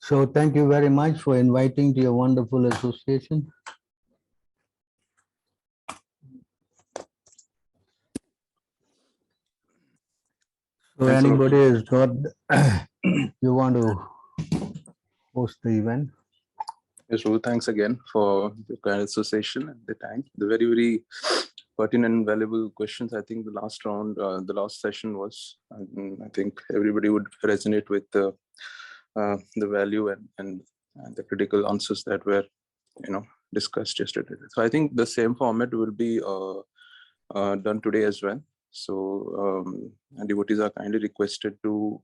So thank you very much for inviting to your wonderful association. So anybody has got, you want to host the event? Yes, Prabhu, thanks again for the kind association and the time. The very, very pertinent and valuable questions. I think the last round, the last session was, I think everybody would resonate with the value and the critical answers that were, discussed yesterday. So I think the same format will be done today as well. So devotees are kindly requested to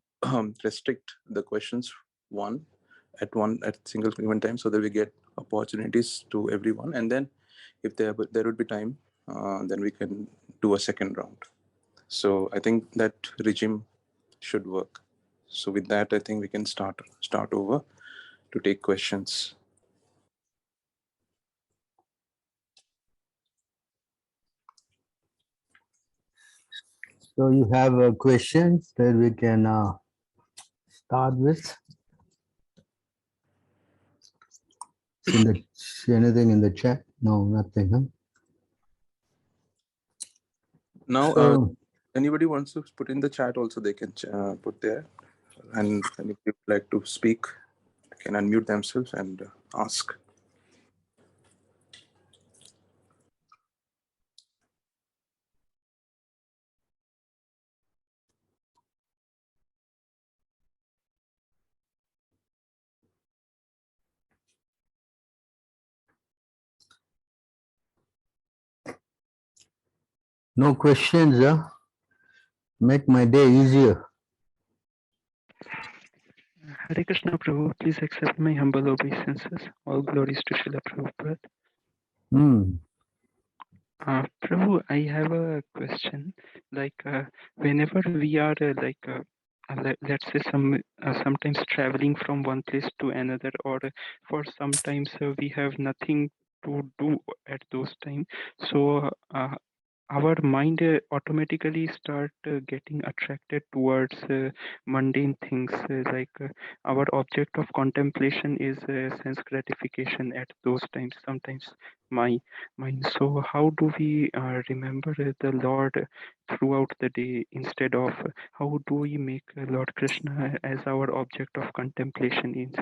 restrict the questions at single given time, so that we get opportunities to everyone, and then if there would be time, then we can do a second round. So I think that regime should work. So with that, I think we can start over to take questions. So you have questions that we can start with. Anything in the chat? No, nothing. Huh? Now, so, anybody wants to put in the chat also, they can put there. And if you would like to speak, they can unmute themselves and ask. no questions, huh? Make my day easier. Hare Krishna Prabhu, please accept my humble obeisances. All glories to Srila Prabhupada. Prabhu, I have a question. Like, whenever we are let's say sometimes traveling from one place to another, or for sometimes we have nothing to do at those times. So our mind automatically start getting attracted towards mundane things, our object of contemplation is sense gratification at those times, sometimes my mind. So how do we remember the Lord throughout the day, instead of how do we make Lord Krishna as our object of contemplation is,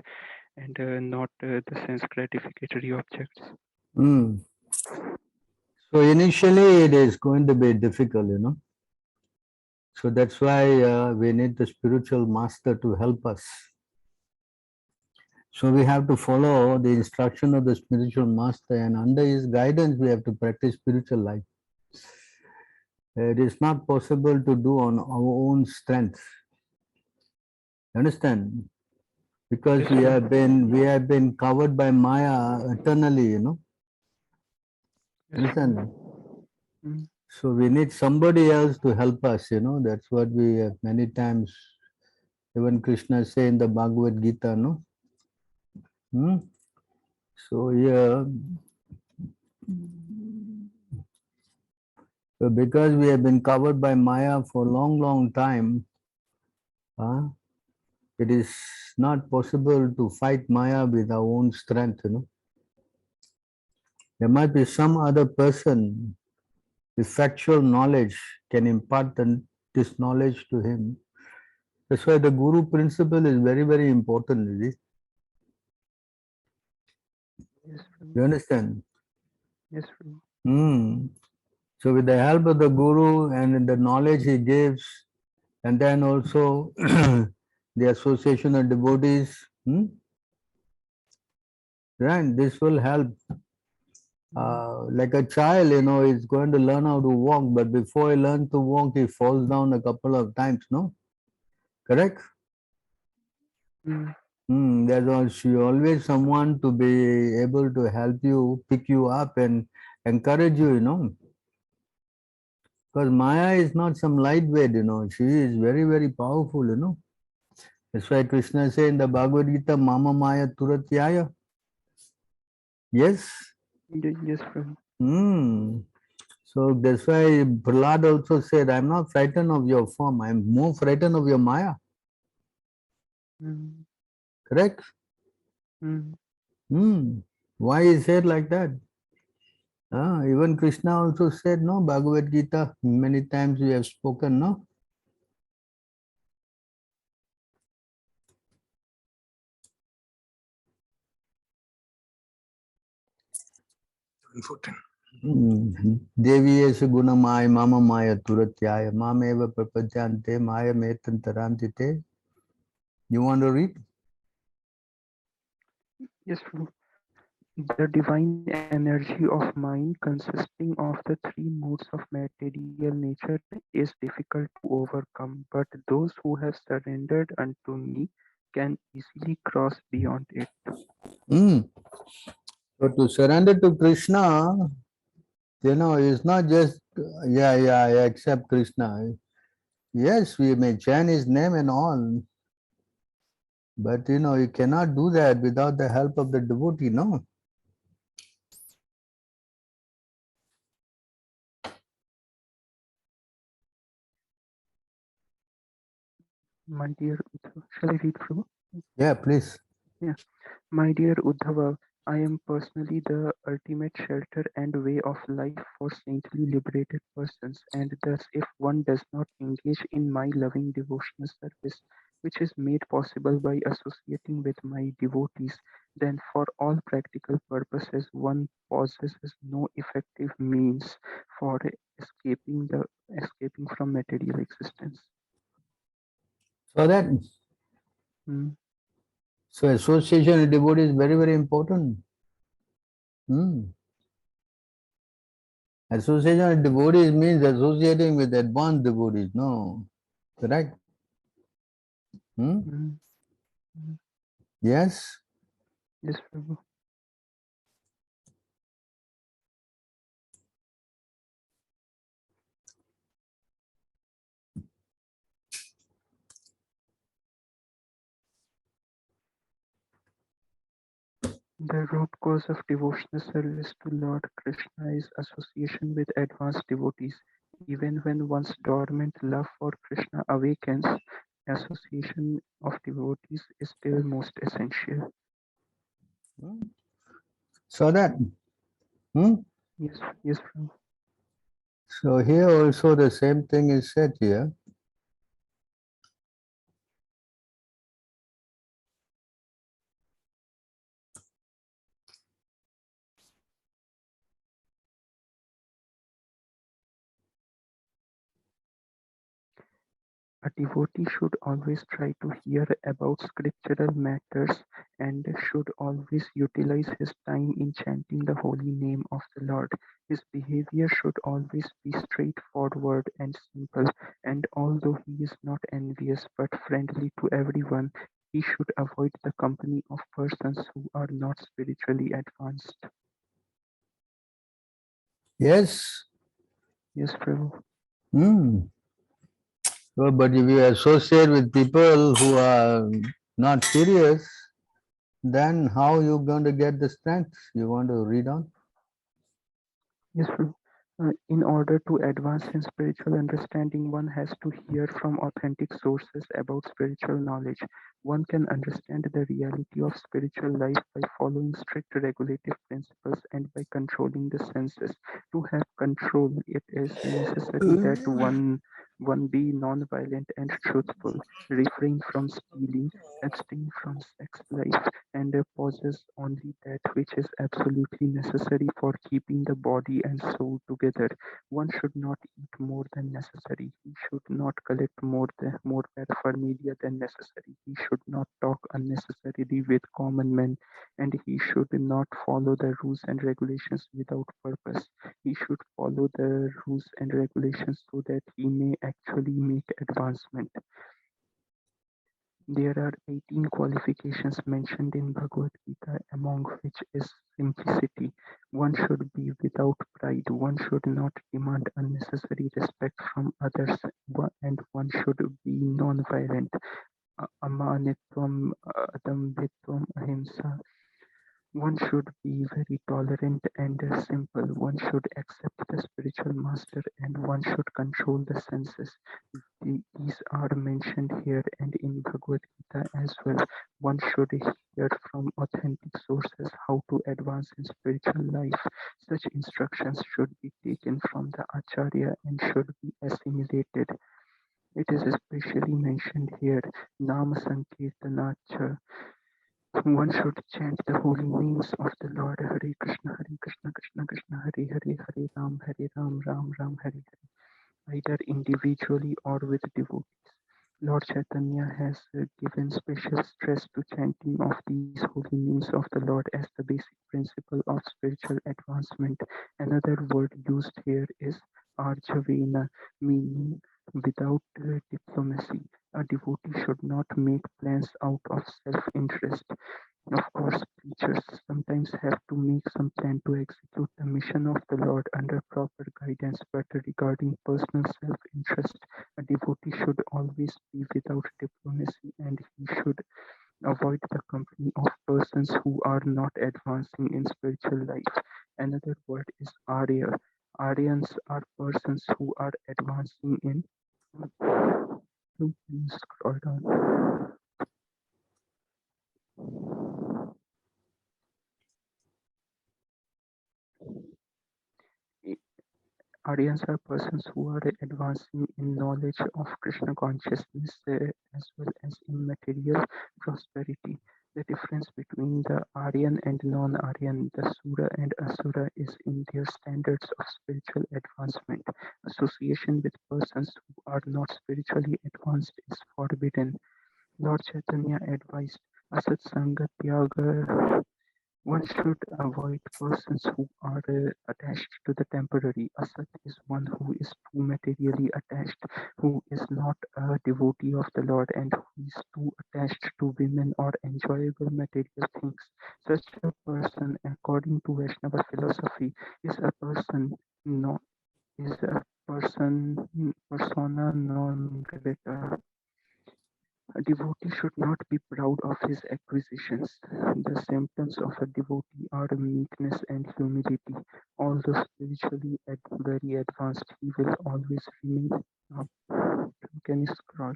and not the sense gratificatory objects? So initially it is going to be difficult, So that's why we need the spiritual master to help us. So we have to follow the instruction of the spiritual master, and under his guidance we have to practice spiritual life. It is not possible to do on our own strength. Understand? Because we have been covered by Maya eternally, Understand? So we need somebody else to help us, That's what we have many times, even Krishna say in the Bhagavad Gita, no? So here, so because we have been covered by Maya for a long, long time, it is not possible to fight Maya with our own strength, There might be some other person with factual knowledge can impart this knowledge to him. That's why the Guru principle is very, very important, is it? Yes, you understand? Yes, So with the help of the Guru and the knowledge he gives, and then also the association of devotees, right? This will help. Like a child, is going to learn how to walk, but before he learns to walk, he falls down a couple of times, no? Correct? There's always someone to be able to help you, pick you up and encourage you, Because Maya is not some lightweight, She is very, very powerful, That's why Krishna says in the Bhagavad Gita, Mama Maya Turatyaya. Yes? Yes, Prabhu. So that's why Prahlad also said, I'm not frightened of your form, I'm more frightened of your Maya. Correct? Why is it like that? Even Krishna also said, no, Bhagavad Gita, many times we have spoken, no? Devi guna maya mama maya turatyaya mameva prapadyante maya metantarantite. You want to read? Yes, Prabhu. The divine energy of mind, consisting of the three modes of material nature, is difficult to overcome, but those who have surrendered unto me can easily cross beyond it. So to surrender to Krishna, it's not just, I accept Krishna. Yes, we may chant his name and all, but you cannot do that without the help of the devotee, no? My dear Uddhava, shall I read, Prabhu? Yeah, please. Yeah. My dear Uddhava, I am personally the ultimate shelter and way of life for saintly liberated persons, and thus if one does not engage in my loving devotional service, which is made possible by associating with my devotees, then for all practical purposes one possesses no effective means for escaping from material existence. So that, so association with devotee is very, very important. Association with devotees means associating with advanced devotees, no? Correct? Yes? Yes, Prabhu. The root cause of devotional service to Lord Krishna is association with advanced devotees. Even when one's dormant love for Krishna awakens, association of devotees is still most essential. So that, Yes, yes, Prabhu. So here also the same thing is said here. A devotee should always try to hear about scriptural matters and should always utilize his time in chanting the holy name of the Lord. His behavior should always be straightforward and simple, and although he is not envious but friendly to everyone, he should avoid the company of persons who are not spiritually advanced. Yes. Yes, Prabhu. So, but if you associate with people who are not serious, then how you going to get the strength? You want to read on? Yes, Prabhu. In order to advance in spiritual understanding, one has to hear from authentic sources about spiritual knowledge. One can understand the reality of spiritual life by following strict regulative principles and by controlling the senses. To have control, it is necessary that one be non-violent and truthful, refrain from stealing, abstain from sex life, and possess only that which is absolutely necessary for keeping the body and soul together. One should not eat more than necessary. He should not collect more paraphernalia than necessary. He should not talk unnecessarily with common men, and he should not follow the rules and regulations without purpose. He should follow the rules and regulations so that he may actually make advancement. There are 18 qualifications mentioned in Bhagavad Gita, among which is simplicity. One should be without pride. One should not demand unnecessary respect from others, and one should be non-violent. Amanitvam, adambhitvam, ahimsa. One should be very tolerant and simple. One should accept the spiritual master, and one should control the senses. These are mentioned here and in Bhagavad Gita as well. One should hear from authentic sources how to advance in spiritual life. Such instructions should be taken from the Acharya and should be assimilated. It is especially mentioned here, Nama Sankirtanacha. One should chant the holy names of the Lord, Hare Krishna, Krishna Krishna, Hare Hare, Hare Ram, Ram Ram, Hare Hare, either individually or with devotees. Lord Chaitanya has given special stress to chanting of these holy names of the Lord as the basic principle of spiritual advancement. Another word used here is Arjavena, meaning without diplomacy. A devotee should not make plans out of self-interest. Of course, preachers sometimes have to make some plan to execute the mission of the Lord under proper guidance, but regarding personal self-interest, a devotee should always be without diplomacy and he should avoid the company of persons who are not advancing in spiritual life. Another word is Arya. Aryans are persons who are advancing in. Can you scroll down? Aryans are persons who are advancing in knowledge of Krishna consciousness as well as in material prosperity. The difference between the Aryan and non-Aryan, the Sura and Asura, is in their standards of spiritual advancement. Association with persons who are not spiritually advanced is forbidden. Lord Chaitanya advised Asat Sanga Tyaga. One should avoid persons who are attached to the temporary. Asat is one who is too materially attached, who is not a devotee of the Lord, and who is too attached to women or enjoyable material things. Such a person, according to Vaishnava philosophy, is a person no is a person persona non grata. A devotee should not be proud of his acquisitions. The symptoms of a devotee are meekness and humility. Although spiritually very advanced, he will always remain. Uh, can you scroll?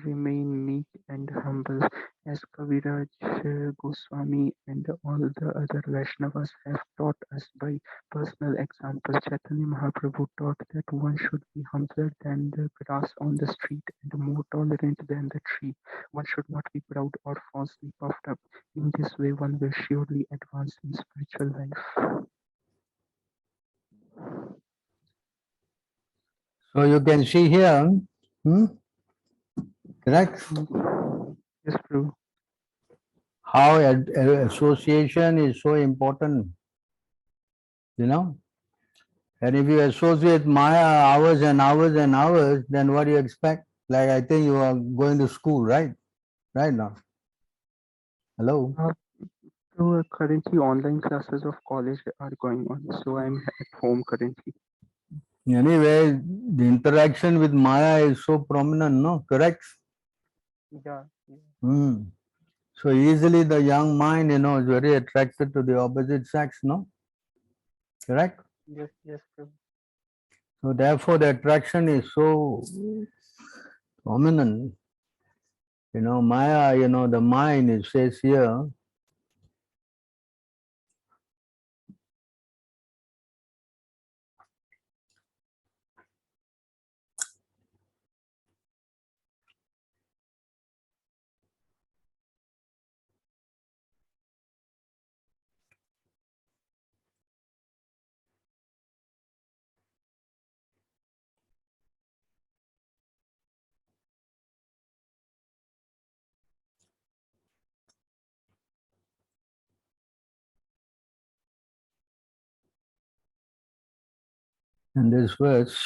Remain meek and humble, as Kaviraj Goswami and all the other Vaishnavas have taught us by personal example. Chaitanya Mahaprabhu taught that one should be humbler than the grass on the street and more tolerant than the tree. One should not be proud or falsely puffed up. In this way, one will surely advance in spiritual life. So you can see here, correct? Yes, Prabhu. How association is so important, you know. And if you associate Maya hours and hours and hours, then what do you expect? Like I think you are going to school, right? Right now. Hello? So currently online classes of college are going on, so I'm at home currently. Anyway, the interaction with Maya is so prominent, no? Correct? Yeah. So easily the young mind, is very attracted to the opposite sex, no? Correct? Yes, Prabhu. So therefore the attraction is so prominent. Maya, the mind, it says here, in this verse,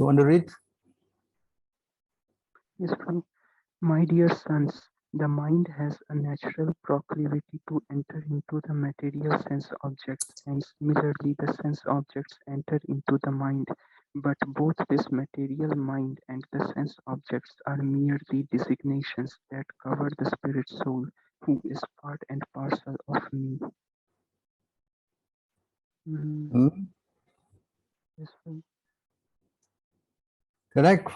You want to read? Yes, Prabhu. My dear sons, the mind has a natural proclivity to enter into the material sense objects, and similarly the sense objects enter into the mind. But both this material mind and the sense objects are merely designations that cover the spirit soul, who is part and parcel of me. Hmm? Yes, Prabhu. Correct?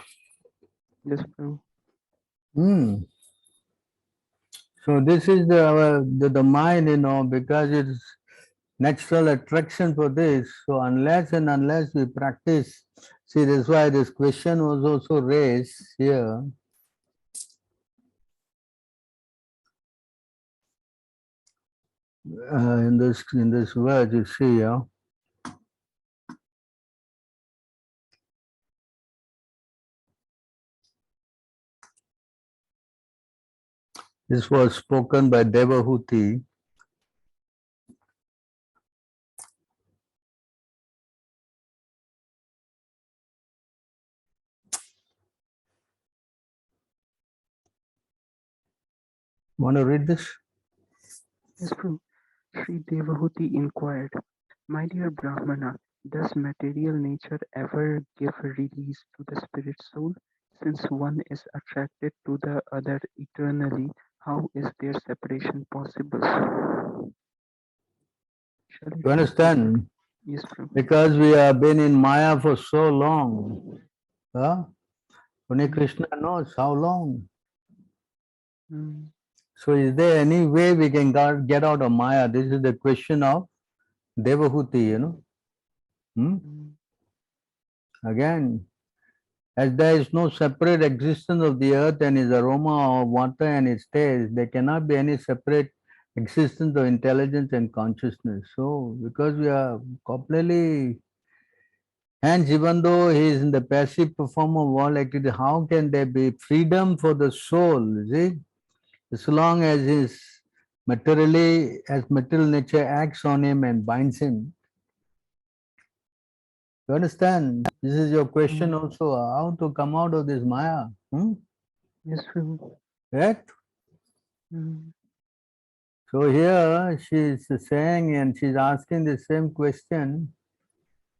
Yes, Prabhu. Hmm. So this is the mind, because it's natural attraction for this. So unless we practice, see, that's why this question was also raised here. In this verse, you see, this was spoken by Devahuti. Want to read this? Yes, Prabhu. Sri Devahuti inquired, my dear Brahmana, does material nature ever give release to the spirit soul? Since one is attracted to the other eternally, how is their separation possible? Shall I You translate? understand? Yes, Prabhu. Because we have been in Maya for so long. Huh? Only Krishna knows how long. So is there any way we can get out of Maya? This is the question of Devahuti, Again, as there is no separate existence of the earth and its aroma or water and its taste, there cannot be any separate existence of intelligence and consciousness. So, because we are completely, hence, even though he is in the passive performer of all activity, how can there be freedom for the soul? You see, as long as his material nature acts on him and binds him. You understand? This is your question also, how to come out of this Maya. Yes, Prabhu. Right? So here she is saying and she's asking the same question.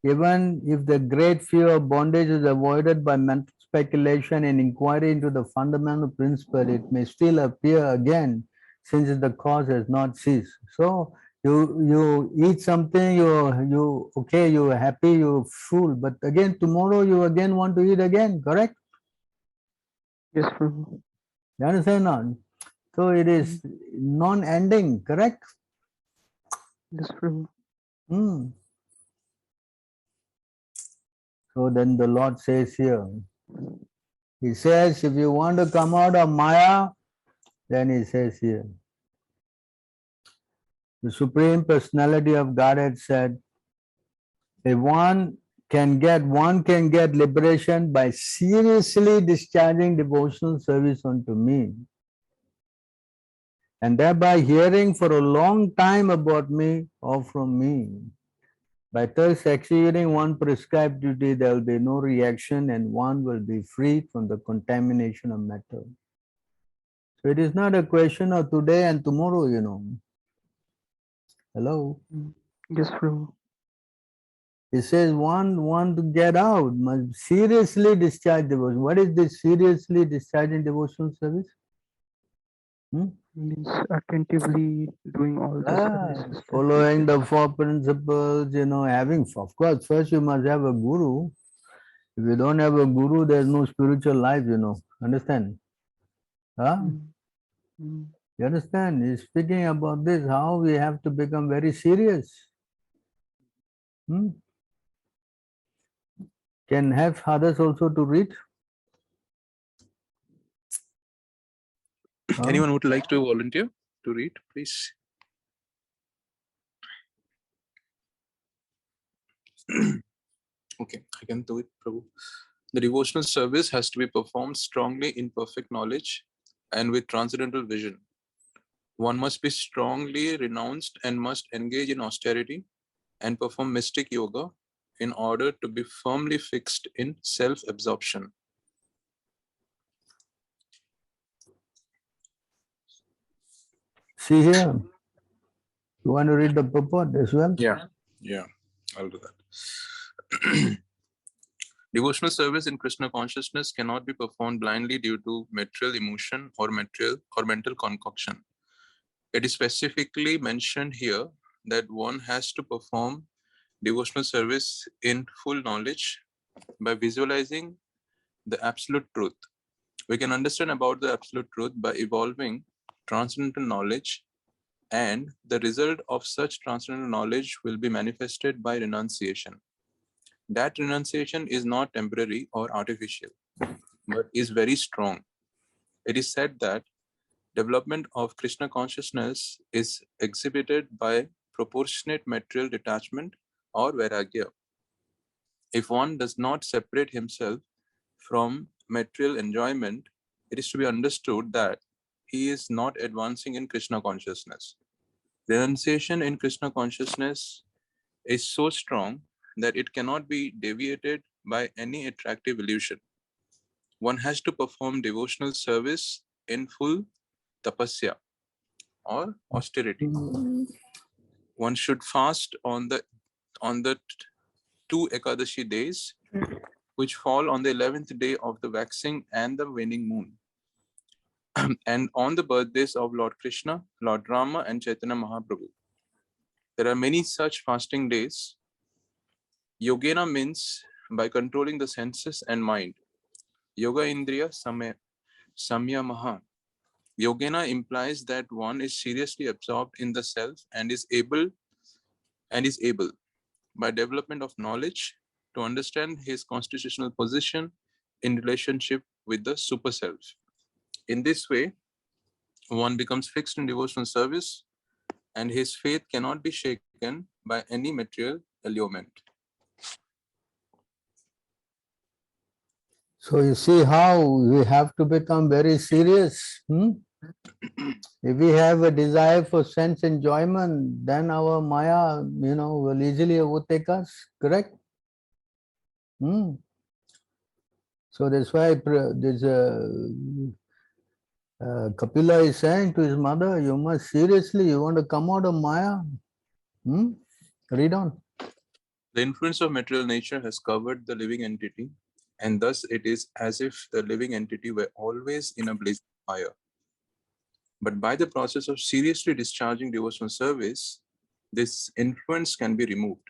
Even if the great fear of bondage is avoided by mental speculation and inquiry into the fundamental principle, it may still appear again since the cause has not ceased. So you eat something, you're happy, you're full, but again tomorrow you again want to eat again, correct? Yes, Prabhu. You understand now? So it is non-ending, correct? Yes, Prabhu. So then the Lord says here, he says, if you want to come out of Maya, then he says here, the Supreme Personality of Godhead said, if one can get liberation by seriously discharging devotional service unto me, and thereby hearing for a long time about me or from me. By thus executing one prescribed duty, there will be no reaction and one will be free from the contamination of matter. So it is not a question of today and tomorrow, Hello? Yes, Prabhu. It says one to get out, must seriously discharge devotion. What is this seriously discharging devotional service? Means attentively doing all the services. Following the four principles, having, of course, first you must have a guru. If you don't have a guru, there's no spiritual life, Understand? Huh? You understand? He's speaking about this, how we have to become very serious. Can have others also to read? Anyone would like to volunteer to read, please? Okay, I can do it, Prabhu. The devotional service has to be performed strongly in perfect knowledge and with transcendental vision. One must be strongly renounced and must engage in austerity and perform mystic yoga in order to be firmly fixed in self-absorption. See here. You want to read the purport as well? Yeah, I'll do that. Devotional service in Krishna consciousness cannot be performed blindly due to material emotion or mental concoction. It is specifically mentioned here that one has to perform devotional service in full knowledge by visualizing the absolute truth. We can understand about the absolute truth by evolving transcendental knowledge, and the result of such transcendental knowledge will be manifested by renunciation. That renunciation is not temporary or artificial, but is very strong. It is said that development of Krishna consciousness is exhibited by proportionate material detachment or vairagya. If one does not separate himself from material enjoyment, it is to be understood that he is not advancing in Krishna consciousness. Renunciation in Krishna consciousness is so strong that it cannot be deviated by any attractive illusion. One has to perform devotional service in full tapasya or austerity. One should fast on the 2 Ekadashi days, which fall on the 11th day of the waxing and the waning moon, and on the birthdays of Lord Krishna, Lord Rama, and Chaitanya Mahaprabhu. There are many such fasting days. Yogena means by controlling the senses and mind. Yoga Indriya Samyamaha. Yogena implies that one is seriously absorbed in the self and is able by development of knowledge to understand his constitutional position in relationship with the super self. In this way, one becomes fixed in devotional service and his faith cannot be shaken by any material allurement. So you see how we have to become very serious. If we have a desire for sense enjoyment, then our Maya, will easily overtake us, correct? So that's why Kapila is saying to his mother, you must seriously, you want to come out of Maya? Read on. The influence of material nature has covered the living entity, and thus it is as if the living entity were always in a blaze of fire. But by the process of seriously discharging devotional service, this influence can be removed.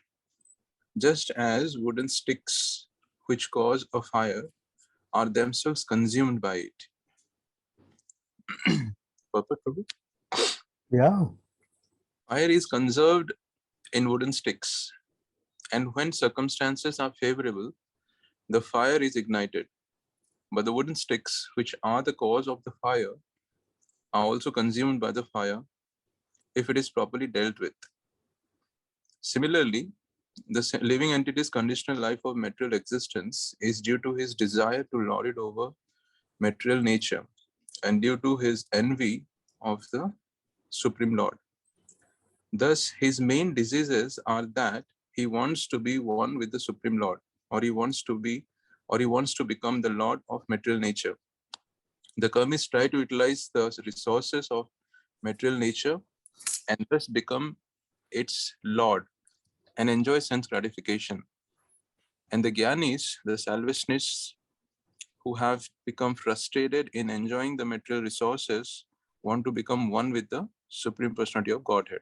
Just as wooden sticks which cause a fire are themselves consumed by it. Prabhu? Yeah. Fire is conserved in wooden sticks, and when circumstances are favorable, the fire is ignited. But the wooden sticks, which are the cause of the fire, are also consumed by the fire if it is properly dealt with. Similarly, the living entity's conditional life of material existence is due to his desire to lord it over material nature and due to his envy of the Supreme Lord. Thus, his main diseases are that he wants to be one with the Supreme Lord, or he wants to become the Lord of material nature. The karmis try to utilize the resources of material nature and thus become its Lord and enjoy sense gratification. And the Gyanis, the salvationists, who have become frustrated in enjoying the material resources, want to become one with the Supreme Personality of Godhead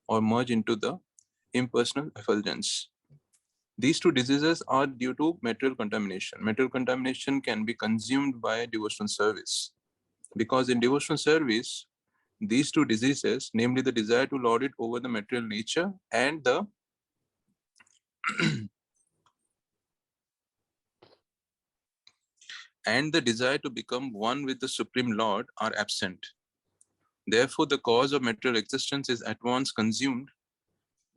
or merge into the impersonal effulgence. These two diseases are due to material contamination. Material contamination can be consumed by devotional service, because in devotional service, these two diseases, namely the desire to lord it over the material nature and the and the desire to become one with the Supreme Lord are absent. Therefore, the cause of material existence is at once consumed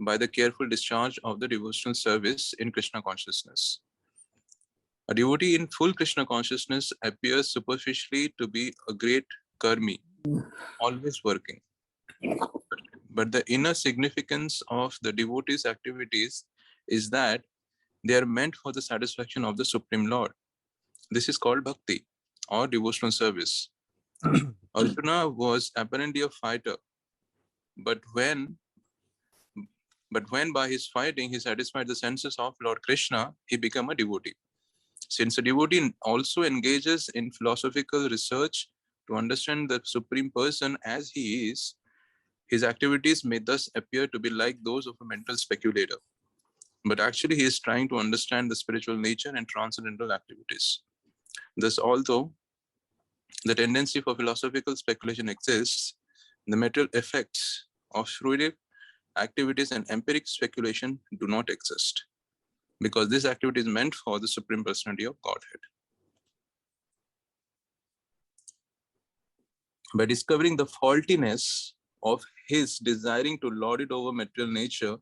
by the careful discharge of the devotional service in Krishna consciousness. A devotee in full Krishna consciousness appears superficially to be a great karmi, always working. But the inner significance of the devotee's activities is that They are meant for the satisfaction of the Supreme Lord. This is called bhakti or devotional service. Arjuna was apparently a fighter, but when by his fighting he satisfied the senses of Lord Krishna, he became a devotee. Since a devotee also engages in philosophical research to understand the Supreme Person as he is, his activities may thus appear to be like those of a mental speculator. But actually, he is trying to understand the spiritual nature and transcendental activities. Thus, although the tendency for philosophical speculation exists, the material effects of fruitive activities and empiric speculation do not exist, because this activity is meant for the Supreme Personality of Godhead. By discovering the faultiness of his desiring to lord it over material nature,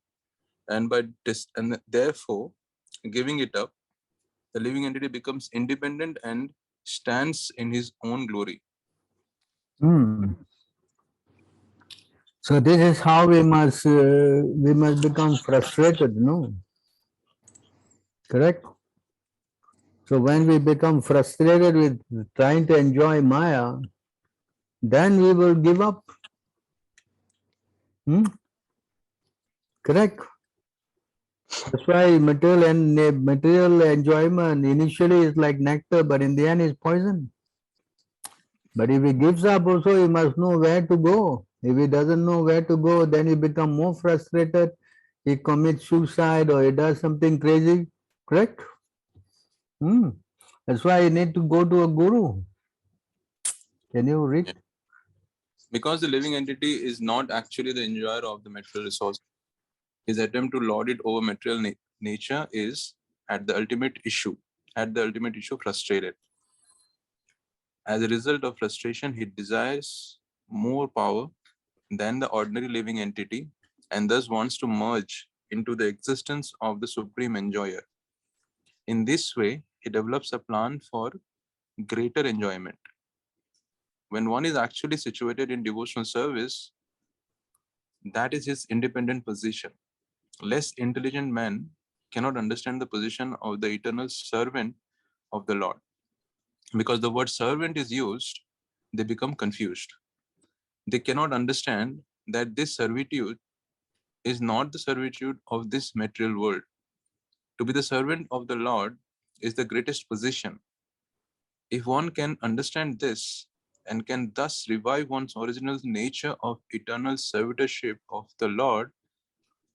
and therefore giving it up, the living entity becomes independent and stands in his own glory. So this is how we must become frustrated, no? Correct? So when we become frustrated with trying to enjoy Maya, then we will give up. Correct? That's why material enjoyment initially is like nectar, but in the end is poison. But if he gives up also, he must know where to go. If he doesn't know where to go, then he becomes more frustrated. He commits suicide or he does something crazy. Correct? That's why you need to go to a guru. Can you read? Because the living entity is not actually the enjoyer of the material resource, his attempt to lord it over material nature is at the ultimate issue frustrated. As a result of frustration, he desires more power than the ordinary living entity and thus wants to merge into the existence of the supreme enjoyer. In this way, he develops a plan for greater enjoyment. When one is actually situated in devotional service, that is his independent position. Less intelligent men cannot understand the position of the eternal servant of the Lord. Because the word servant is used, they become confused. They cannot understand that this servitude is not the servitude of this material world. To be the servant of the Lord is the greatest position. If one can understand this and can thus revive one's original nature of eternal servitorship of the Lord,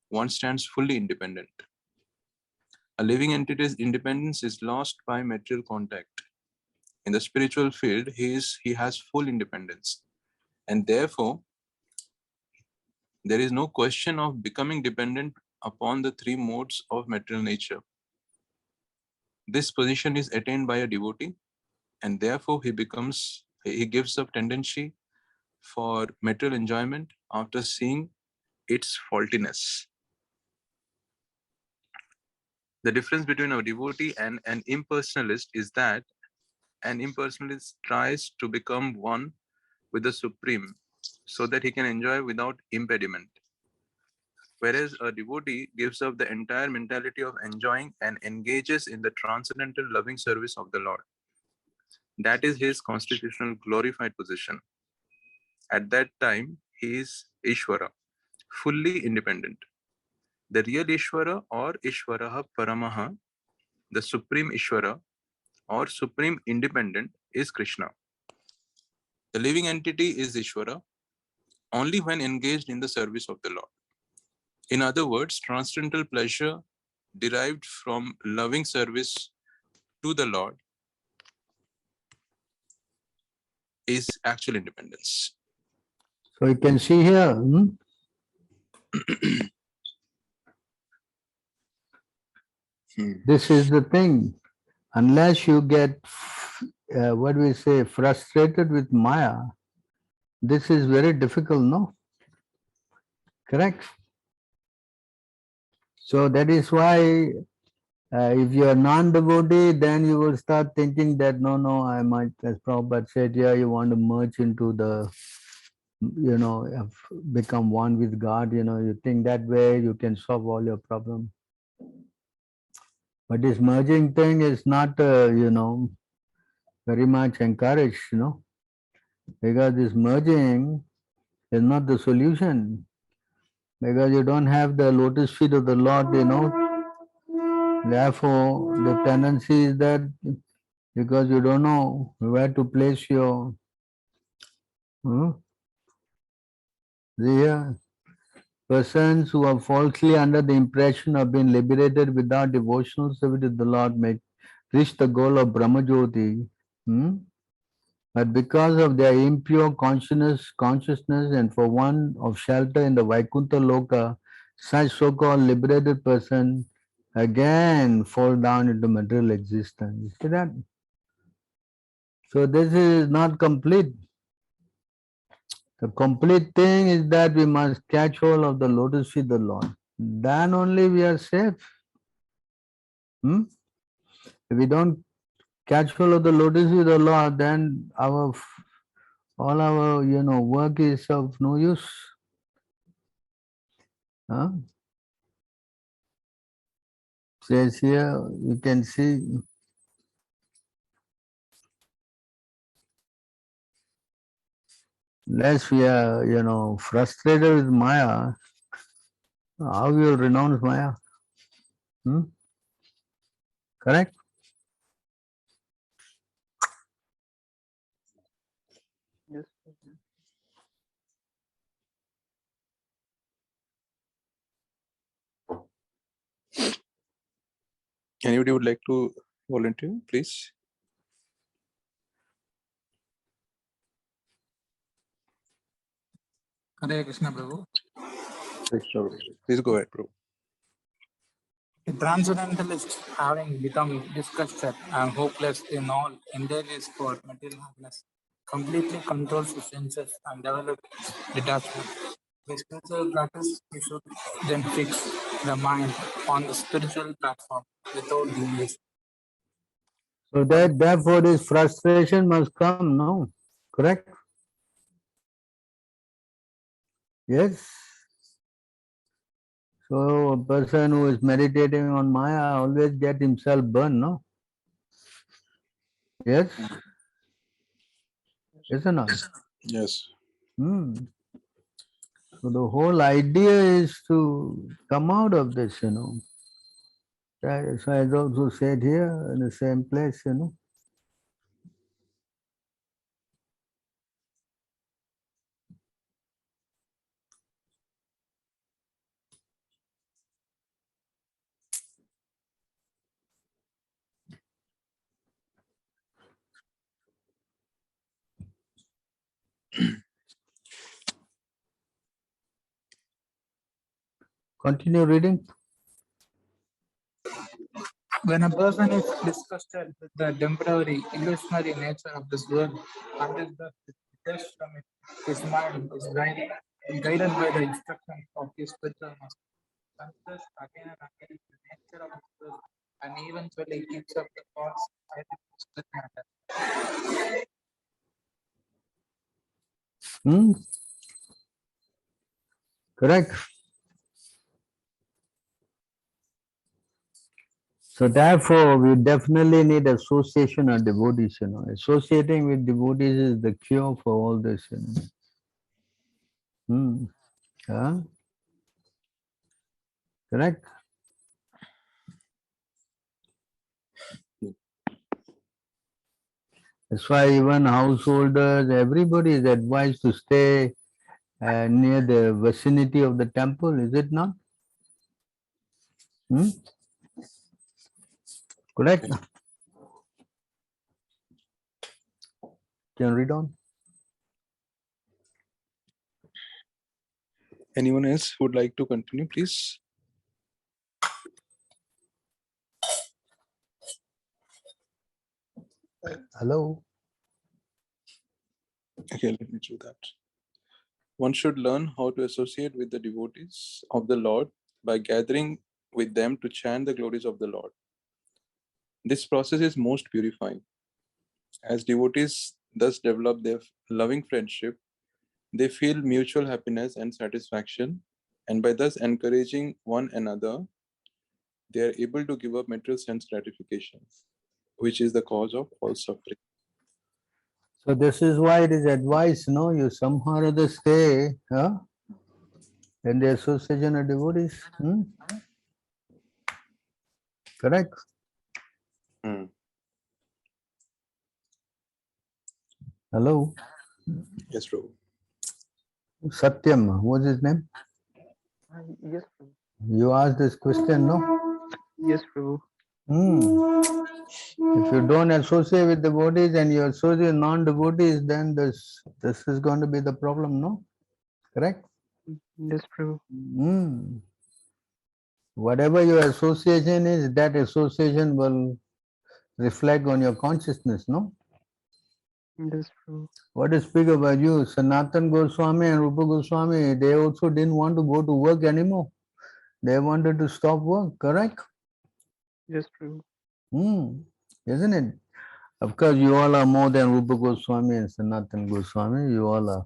one stands fully independent. A living entity's independence is lost by material contact. In the spiritual field, he has full independence, and therefore there is no question of becoming dependent upon the three modes of material nature. This position is attained by a devotee, and therefore he gives up tendency for material enjoyment after seeing its faultiness. The difference between a devotee and an impersonalist is that an impersonalist tries to become one with the Supreme so that he can enjoy without impediment, whereas a devotee gives up the entire mentality of enjoying and engages in the transcendental loving service of the Lord. That is his constitutional glorified position. At that time, he is Ishvara, fully independent. The real Ishvara or Ishvaraha Paramaha, the Supreme Ishvara or Supreme Independent, is Krishna. The living entity is Ishvara only when engaged in the service of the Lord. In other words, transcendental pleasure derived from loving service to the Lord is actual independence. So you can see here, this is the thing. Unless you get, what we say, frustrated with Maya, this is very difficult, no? Correct? So that is why if you are non-devotee, then you will start thinking that, no, I might, as Prabhupada said here, you want to merge into the, become one with God, you think that way you can solve all your problems. But this merging thing is not, very much encouraged, because this merging is not the solution. Because you don't have the lotus feet of the Lord, Therefore, the tendency is that because you don't know where to place your, the persons who are falsely under the impression of being liberated without devotional service to the Lord may reach the goal of Brahmajyoti. But because of their impure consciousness and for want of shelter in the Vaikuntha Loka, such so-called liberated person again fall down into material existence. You see that? So this is not complete. The complete thing is that we must catch hold of the lotus feet of the Lord. Then only we are safe. If we don't catch hold of the lotus feet of the Lord, then all our work is of no use. Says here, you can see unless we are, frustrated with Maya, how you renounce Maya? Correct? Yes. Anybody would like to volunteer, please? Hare Krishna, Prabhu. Please go ahead, Prabhu. A transcendentalist having become disgusted and hopeless in all endeavors for material happiness, completely controls the senses and develops detachment. With spiritual practice, we should then fix the mind on the spiritual platform without deviation. So therefore this frustration must come, no? Correct? Yes. So a person who is meditating on Maya always get himself burned, no? Yes? Yes or not? Yes. So the whole idea is to come out of this, That's why I also said here in the same place, Continue reading. When a person is disgusted with the temporary, illusionary nature of this world, and is thus detached from it, his mind is guided by the instructions of his spiritual master. Considers again and again the nature of this world, and eventually gives up the false identity matter. Correct. So therefore, we definitely need association of devotees, Associating with devotees is the cure for all this, Yeah? Correct? That's why even householders, everybody is advised to stay near the vicinity of the temple, is it not? Correct? Can you read on? Anyone else would like to continue, please? Hello? Okay, let me do that. One should learn how to associate with the devotees of the Lord by gathering with them to chant the glories of the Lord. This process is most purifying. As devotees thus develop their loving friendship, they feel mutual happiness and satisfaction, and by thus encouraging one another, they are able to give up material sense gratification, which is the cause of all suffering. So this is why it is advised, no, you somehow or other stay in the association of devotees. Correct? Hello? Yes, Prabhu. Satyam, what's his name? Yes, Prabhu. You asked this question, no? Yes, Prabhu. If you don't associate with devotees and you associate with non-devotees, then this is going to be the problem, no? Correct? Yes, Prabhu. Whatever your association is, that association will reflect on your consciousness, no? Yes, Prabhu. What to speak about you, Sanatan Goswami and Rupa Goswami, they also didn't want to go to work anymore. They wanted to stop work, correct? Yes, Prabhu. Isn't it? Of course, you all are more than Rupa Goswami and Sanatan Goswami. You all are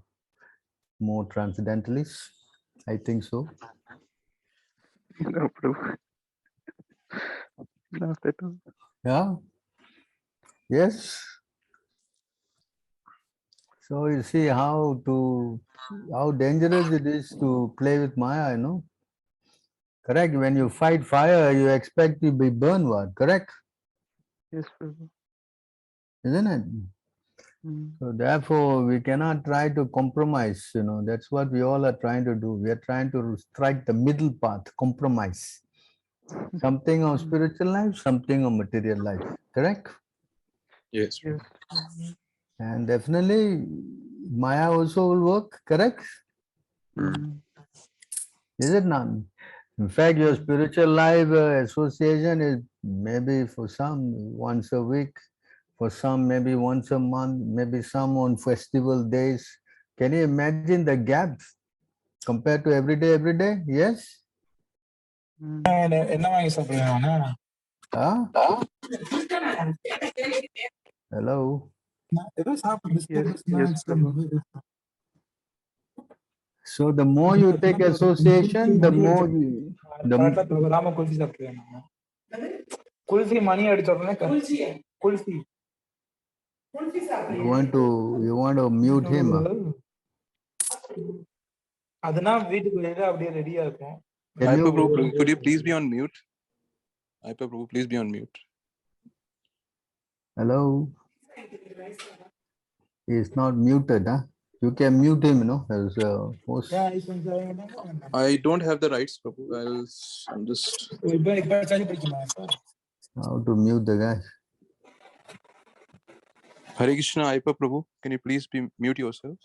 more transcendentalists. I think so. No, Prabhu. Not at all. Yeah. Yes. So you see how dangerous it is to play with Maya, you know. Correct. When you fight fire, you expect to be burned, what? Correct? Yes, Prabhu. Isn't it? So therefore, we cannot try to compromise, you know. That's what we all are trying to do. We are trying to strike the middle path, compromise. Something of spiritual life, something of material life. Correct? Yes. Yes. And definitely, Maya also will work. Correct? Is it not? In fact, your spiritual life association is maybe for some once a week, for some maybe once a month, maybe some on festival days. Can you imagine the gap compared to every day, every day? Yes? என்ன வாங்கி சாப்பிடுவேன் Huh? Hello? ஏதோ சாப்பிடு Yes, Prabhu. So the more you take association, the more you... Rama kulfi சாப்பிடுவேன் குல்ஃபி மணி அடிச்ச உடனே kulfi You want to mute him? அதுனா வீட்டுக்கு வெளியில அப்படியே ரெடியா இருக்கும். Hyper Prabhu, could you please be on mute? Hyper Prabhu, please be on mute. Hello? He is not muted, huh? You can mute him, you know, as a host. I don't have the rights, Prabhu. I'm just... How to mute the guy? Hare Krishna, Hyper Prabhu, can you please mute yourself?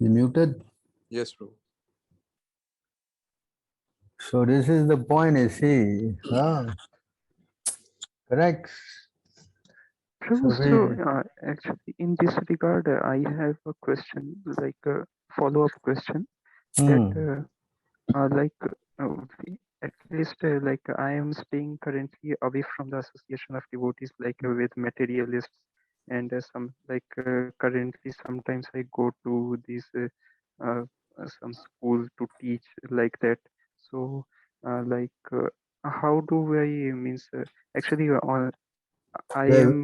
You muted? Yes, Prabhu. So this is the point, you see. Correct. Prabhu, so actually in this regard, I have a question, like a follow-up question. That at least like I am staying currently away from the association of devotees, like with materialists, and some like currently sometimes I go to these some school to teach like that. So how do I means actually I am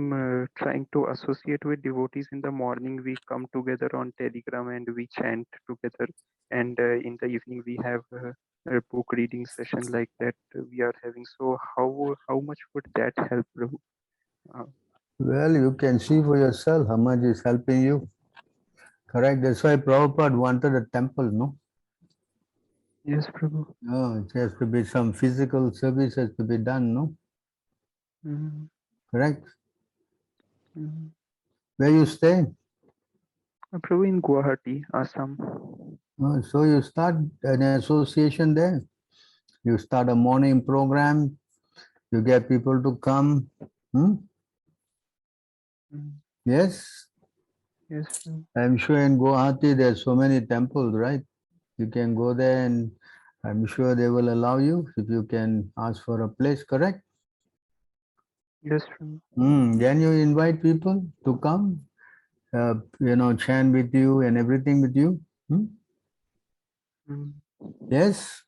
trying to associate with devotees in the morning. We come together on Telegram and we chant together, and in the evening we have a book reading session like that we are having. So how much would that help, Prabhu? Well, you can see for yourself how much is helping you. Correct. That's why Prabhupada wanted a temple, no? Yes, Prabhu. Oh, it has to be some physical service has to be done, no? Correct. Where you stay? Prabhu, in Guwahati, Assam. Oh, so you start an association there. You start a morning program. You get people to come. Yes. Yes. I'm sure in Guwahati there's so many temples, right? You can go there and I'm sure they will allow you if you can ask for a place, correct? Yes. Then you invite people to come, you know, chant with you and everything with you. Hmm? Mm. Yes.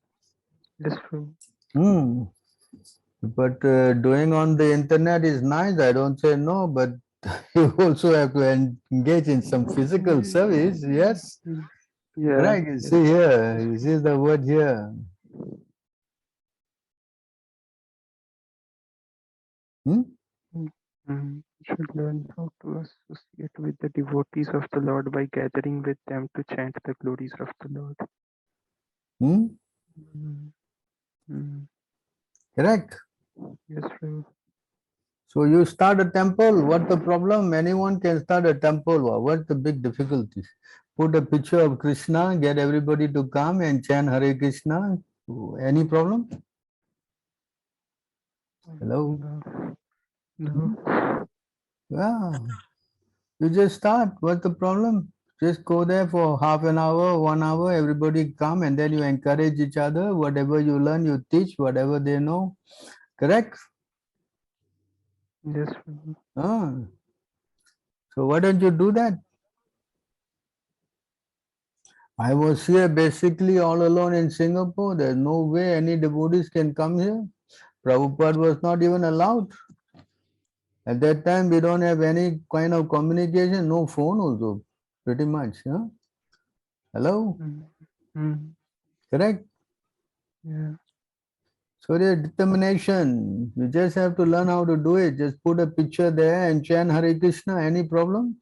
Yes, Prabhu. Hmm. But doing on the internet is nice. I don't say no, but you also have to engage in some physical service. Yes. Mm. Yeah. Correct. You see here. You see the word here. Hmm? We should learn how to associate with the devotees of the Lord by gathering with them to chant the glories of the Lord. Hmm? Mm. Mm. Correct. Yes, Prabhu. So you start a temple. What the problem? Anyone can start a temple. What's the big difficulty? Put a picture of Krishna, get everybody to come and chant Hare Krishna. Any problem? Hello? No. Hmm? No. Yeah. You just start. What's the problem? Just go there for half an hour, 1 hour, everybody come and then you encourage each other. Whatever you learn, you teach, whatever they know. Correct? Yes, Prabhu. Ah. So why don't you do that? I was here basically all alone in Singapore. There's no way any devotees can come here. Prabhupada was not even allowed. At that time, we don't have any kind of communication, no phone also, pretty much. Huh? Hello? Mm. Mm. Correct? Yeah. So there's determination. You just have to learn how to do it. Just put a picture there and chant Hare Krishna. Any problem?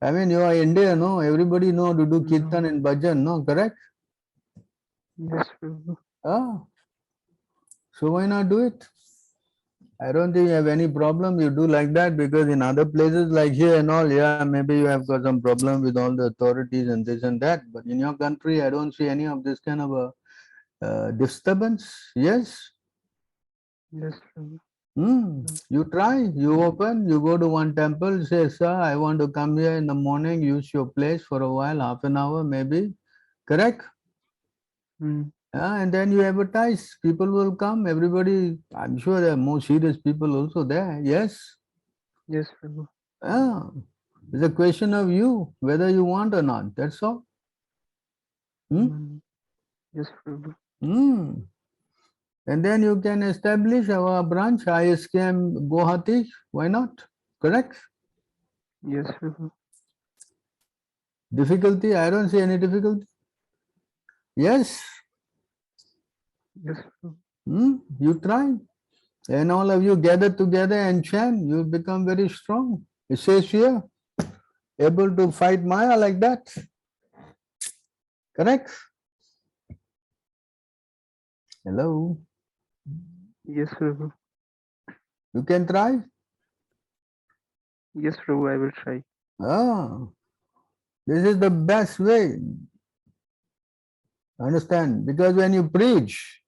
I mean, you are India, no? Everybody know to do kirtan and bhajan, no? Correct? Yes, Prabhu. Ah. So why not do it? I don't think you have any problem. You do like that because in other places like here and all, yeah, maybe you have got some problem with all the authorities and this and that. But in your country, I don't see any of this kind of a disturbance. Yes. Yes, Prabhu. You try, you open, you go to one temple, say, sir, I want to come here in the morning, use your place for a while, half an hour maybe. Correct? Mm. And then you advertise, people will come, everybody, I'm sure there are more serious people also there. Yes? Yes, Prabhu. It's a question of you, whether you want or not. That's all. Yes, Prabhu. And then you can establish our branch, ISKM Guwahati. Why not? Correct? Yes, Prabhu. Difficulty? I don't see any difficulty. Yes? Yes, Prabhu. You try. And all of you gather together and chant, you become very strong. It says here, able to fight Maya like that. Correct? Hello? Yes, Prabhu. You can try? Yes, Prabhu, I will try. This is the best way. Understand? Because when you preach,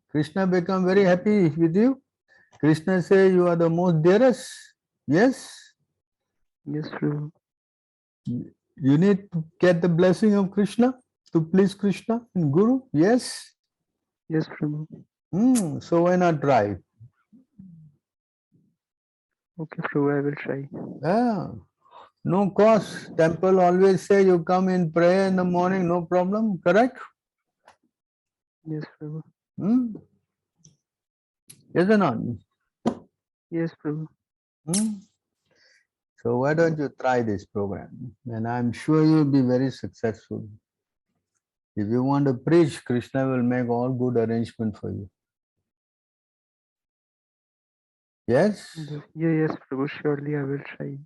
Krishna become very happy with you. Krishna say you are the most dearest. Yes? Yes, Prabhu. You need to get the blessing of Krishna to please Krishna and Guru. Yes? Yes, Prabhu. So why not try? Okay, Prabhu, I will try. No cost. Temple always say you come in prayer in the morning, no problem. Correct? Yes, Prabhu. Yes or not? Yes, Prabhu. So why don't you try this program? And I'm sure you'll be very successful. If you want to preach, Krishna will make all good arrangement for you. Yes? Yes, Prabhu. Surely I will try.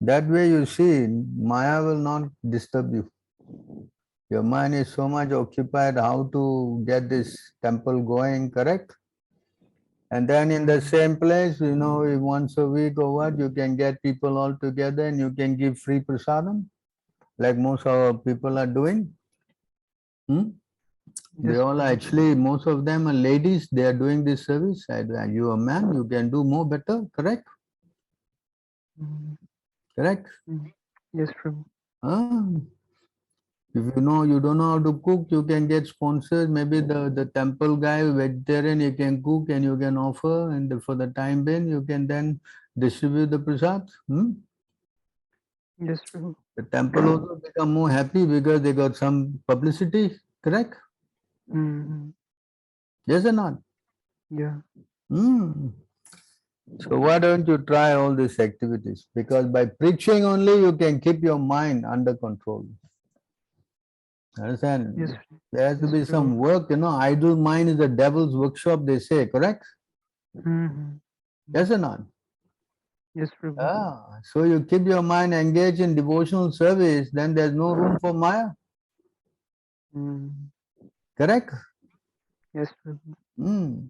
That way you see, Maya will not disturb you. Your mind is so much occupied how to get this temple going, correct? And then in the same place, if once a week or what, you can get people all together and you can give free prasadam, like most of our people are doing. They all actually, most of them are ladies, they are doing this service. You are a man, you can do more better, correct? Correct? Yes, Prabhu. If you don't know how to cook, you can get sponsors. Maybe the temple guy, vegetarian, he can cook and you can offer, and for the time being, you can then distribute the prasad. Yes, Prabhu. The temple also become more happy because they got some publicity, correct? Mm-hmm. Yes or not? Yeah. Hmm. So why don't you try all these activities? Because by preaching only you can keep your mind under control. Understand? Yes. There has to Yes, be some Prabhu. work, idle mind is the devil's workshop, they say, correct? Mm-hmm. Yes or not? Yes, Prabhu. Ah, so you keep your mind engaged in devotional service, then there's no room for Maya, Mm. correct? Yes, Prabhu. Hmm.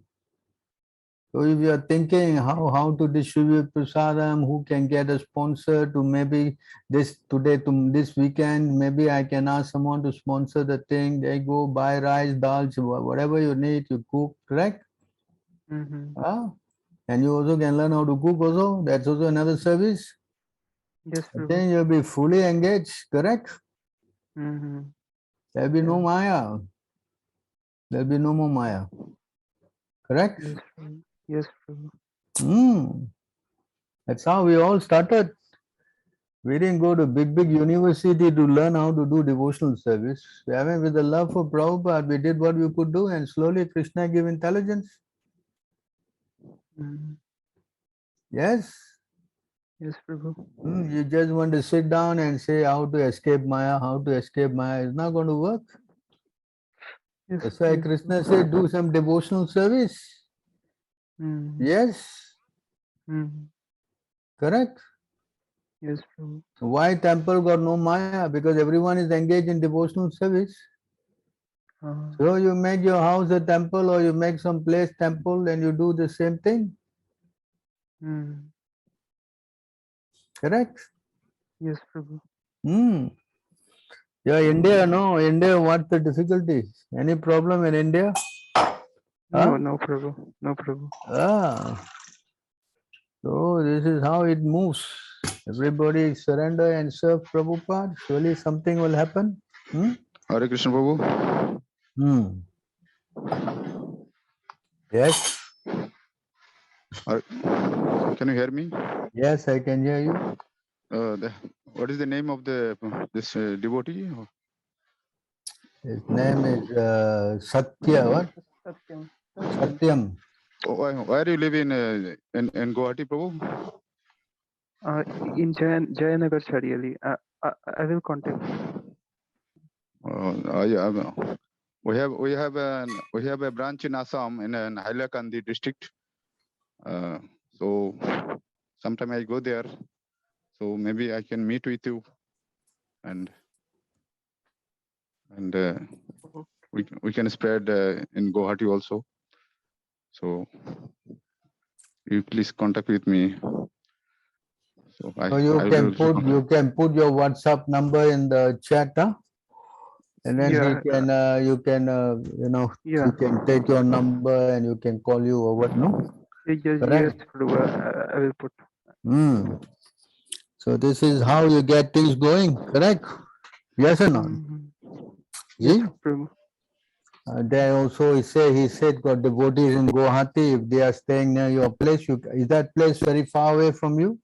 So if you are thinking how to distribute prasadam, who can get a sponsor to maybe this today to this weekend, maybe I can ask someone to sponsor the thing. They go buy rice, dal, whatever you need, you cook, correct? Mm-hmm. And you also can learn how to cook also. That's also another service. Yes, I Prabhu. think you'll be fully engaged, correct? Mm-hmm. There'll be no Yeah. Maya. There'll be no more Maya. Correct? Yes, Prabhu. Yes, Prabhu. That's how we all started. We didn't go to big university to learn how to do devotional service. I mean, with the love for Prabhupada, we did what we could do, and slowly Krishna gave intelligence. Mm-hmm. Yes. Yes, Prabhu. You just want to sit down and say how to escape Maya, how to escape Maya. It's not going to work. Yes, That's why yes, Krishna Prabhu. said, do some devotional service. Mm-hmm. Yes. Mm-hmm. Correct. Yes, Prabhu. So why temple got no Maya? Because everyone is engaged in devotional service. So you make your house a temple or you make some place temple and you do the same thing. Mm. Correct? Yes, Prabhu. Yeah, India, no. India, what's the difficulty? Any problem in India? No, no, Prabhu. No, Prabhu. So this is how it moves. Everybody surrender and serve Prabhupada. Surely something will happen. Hare Krishna Prabhu. Yes. Can you hear me? Yes, I can hear you. What is the name of this devotee? His name is Satya. What? Satyam. Satyam. Where you live in Guwahati, Prabhu? In Jayanagar, Chariali. I will contact you. We have a branch in Assam in Hailakandi district. So sometime I go there. So maybe I can meet with you, and we can spread in Guwahati also. So you please contact with me. So you can put your WhatsApp number in the chat, huh? And then Yeah, you can yeah. you can take your number and you can call you or what, no? Yes, Correct? Prabhu. I will put. So this is how you get things going, correct? Yes or not? Yes, See? Prabhu. There also he said got devotees in Guwahati. If they are staying near your place, is that place very far away from you?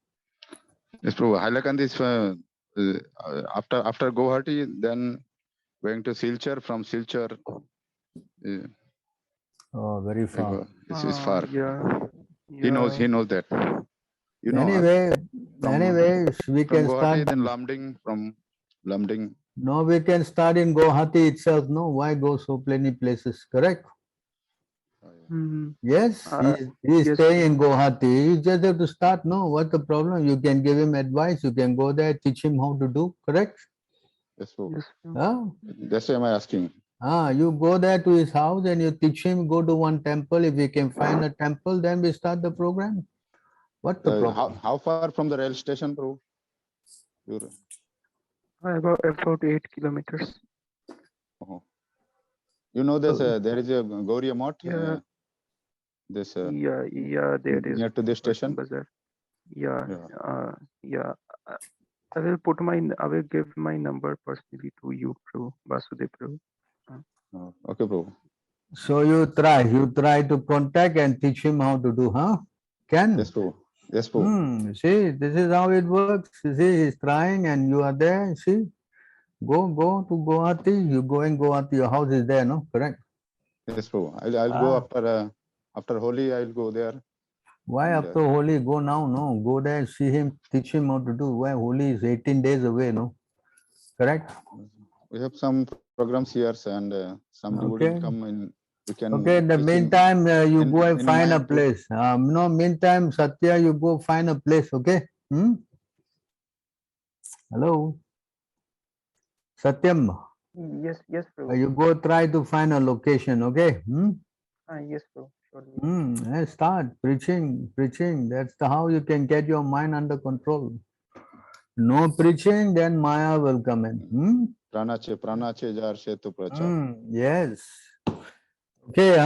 Yes, Prabhu. Hailakandi is after Guwahati, then going to Silchar. From Silchar, Oh, very far. It's far. Yeah. He knows that. You know. Anyway, we from can Guwahati, start. then Lamding. From Lamding. No, we can start in Guwahati itself. No, why go so many places? Correct? Yes, he is staying in Guwahati. You just have to start. No, what's the problem? You can give him advice. You can go there, teach him how to do. Correct? Yes, Prabhu. Huh? That's why I'm asking. You go there to his house and you teach him, go to one temple. If we can find a temple, then we start the program. What's the problem? How far from the rail station, Prabhu? About 8 kilometers. You know this, there is a Gauriya Math. Yeah. There is. Near to this station. Yeah. I will give my number personally to you, Prabhu, Vasudev Prabhu. Okay, Prabhu. So you try to contact and teach him how to do, huh? Can? Yes, Prabhu. Yes, Prabhu. See, this is how it works. You see, he's trying and you are there. See, go to Guwahati. You go in Guwahati. Your house is there, no? Correct? Yes, Prabhu. I'll go after Holi. I'll go there. Why And, after Holi? Go now, no? Go there, see him, teach him how to do. Why Holi is 18 days away, no? Correct? we have some programs here, and some devotee will Okay. come in. We can. Okay, in the teach him meantime, you go and in find a Mayapur. place. No, meantime, Satya, you go find a place, okay? Hello? Satyam, Yes, Prabhu. you go try to find a location, okay? Yes, Prabhu. Surely. And start preaching. That's how you can get your mind under control. No preaching, then Maya will come in. Pranache jar shetu prachar. Yes. Okay,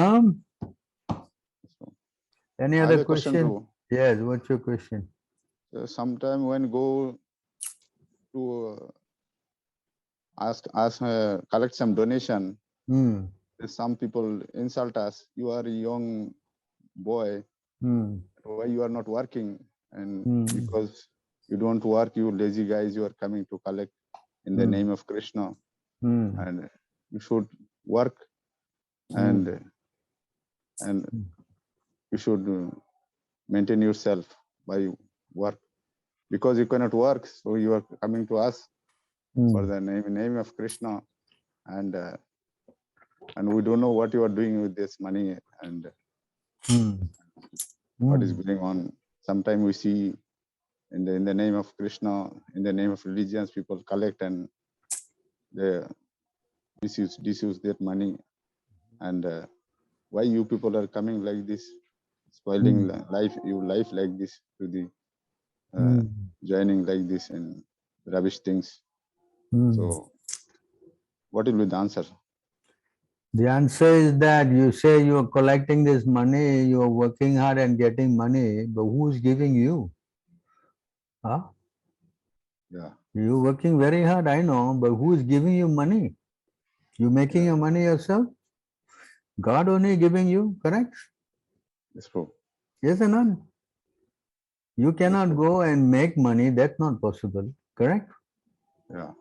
any I have other a question, question? Prabhu. Yes, what's your question? Sometime when go to collect some donation, some people insult us. You are a young boy. Why you are not working? And because you don't work, you lazy guys, you are coming to collect in the name of Krishna. And you should work and you should maintain yourself by work. Because you cannot work, so you are coming to us for the name of Krishna, and we don't know what you are doing with this money and what is going on. Sometimes we see in the name of Krishna, in the name of religions, people collect and they misuse that money. And why you people are coming like this, spoiling your life like this, to the joining like this and rubbish things. So what will be the answer? The answer is that you say you are collecting this money, you are working hard and getting money, but who is giving you? Huh? Yeah. You're working very hard, I know, but who is giving you money? You making your money yourself? God only giving you, correct? Yes, Prabhu. Yes or not? You cannot go and make money, that's not possible, correct? Yeah.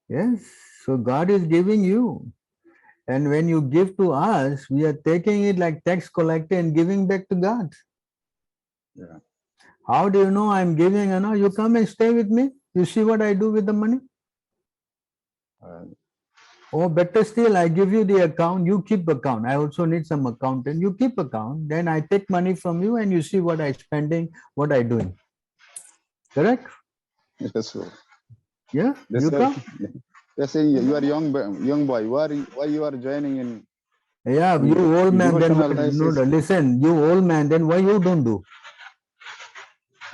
Yes, so God is giving you. And when you give to us, we are taking it like tax collector and giving back to God. Yeah. How do you know I'm giving? You come and stay with me. You see what I do with the money? Or better still, I give you the account, you keep account. I also need some accountant. You keep account, then I take money from you and you see what I spending, what I doing. Correct? Yes, Prabhu. Yeah, you come. They say you are young boy. Why you are joining in? Yeah, you old man. Then no, listen, you old man. Then why you don't do?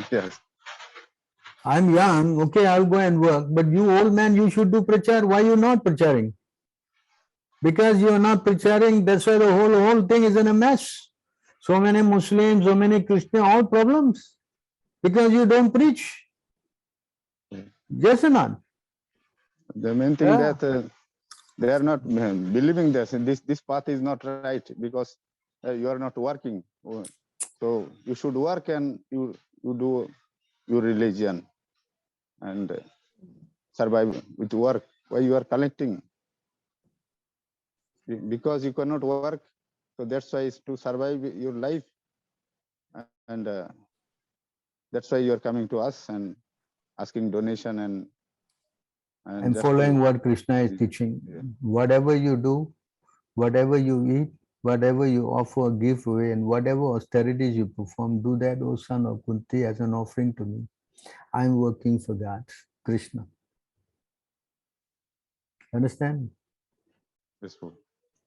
Yes. I'm young. Okay, I'll go and work. But you old man, you should do prachar. Why you not pracharing? Because you are not pracharing. That's why the whole thing is in a mess. So many Muslims, so many Christians, all problems. Because you don't preach. Yes or not? The main thing that they are not believing this path is not right because you are not working. So you should work and you do your religion and survive with work. Why you are collecting? Because you cannot work. So that's why it's to survive your life. And that's why you are coming to us and asking donation and following what Krishna is teaching. Yeah. Whatever you do, whatever you eat, whatever you offer, give away, and whatever austerities you perform, do that, O son of Kunti, as an offering to me. I'm working for God, Krishna. Understand? Yes,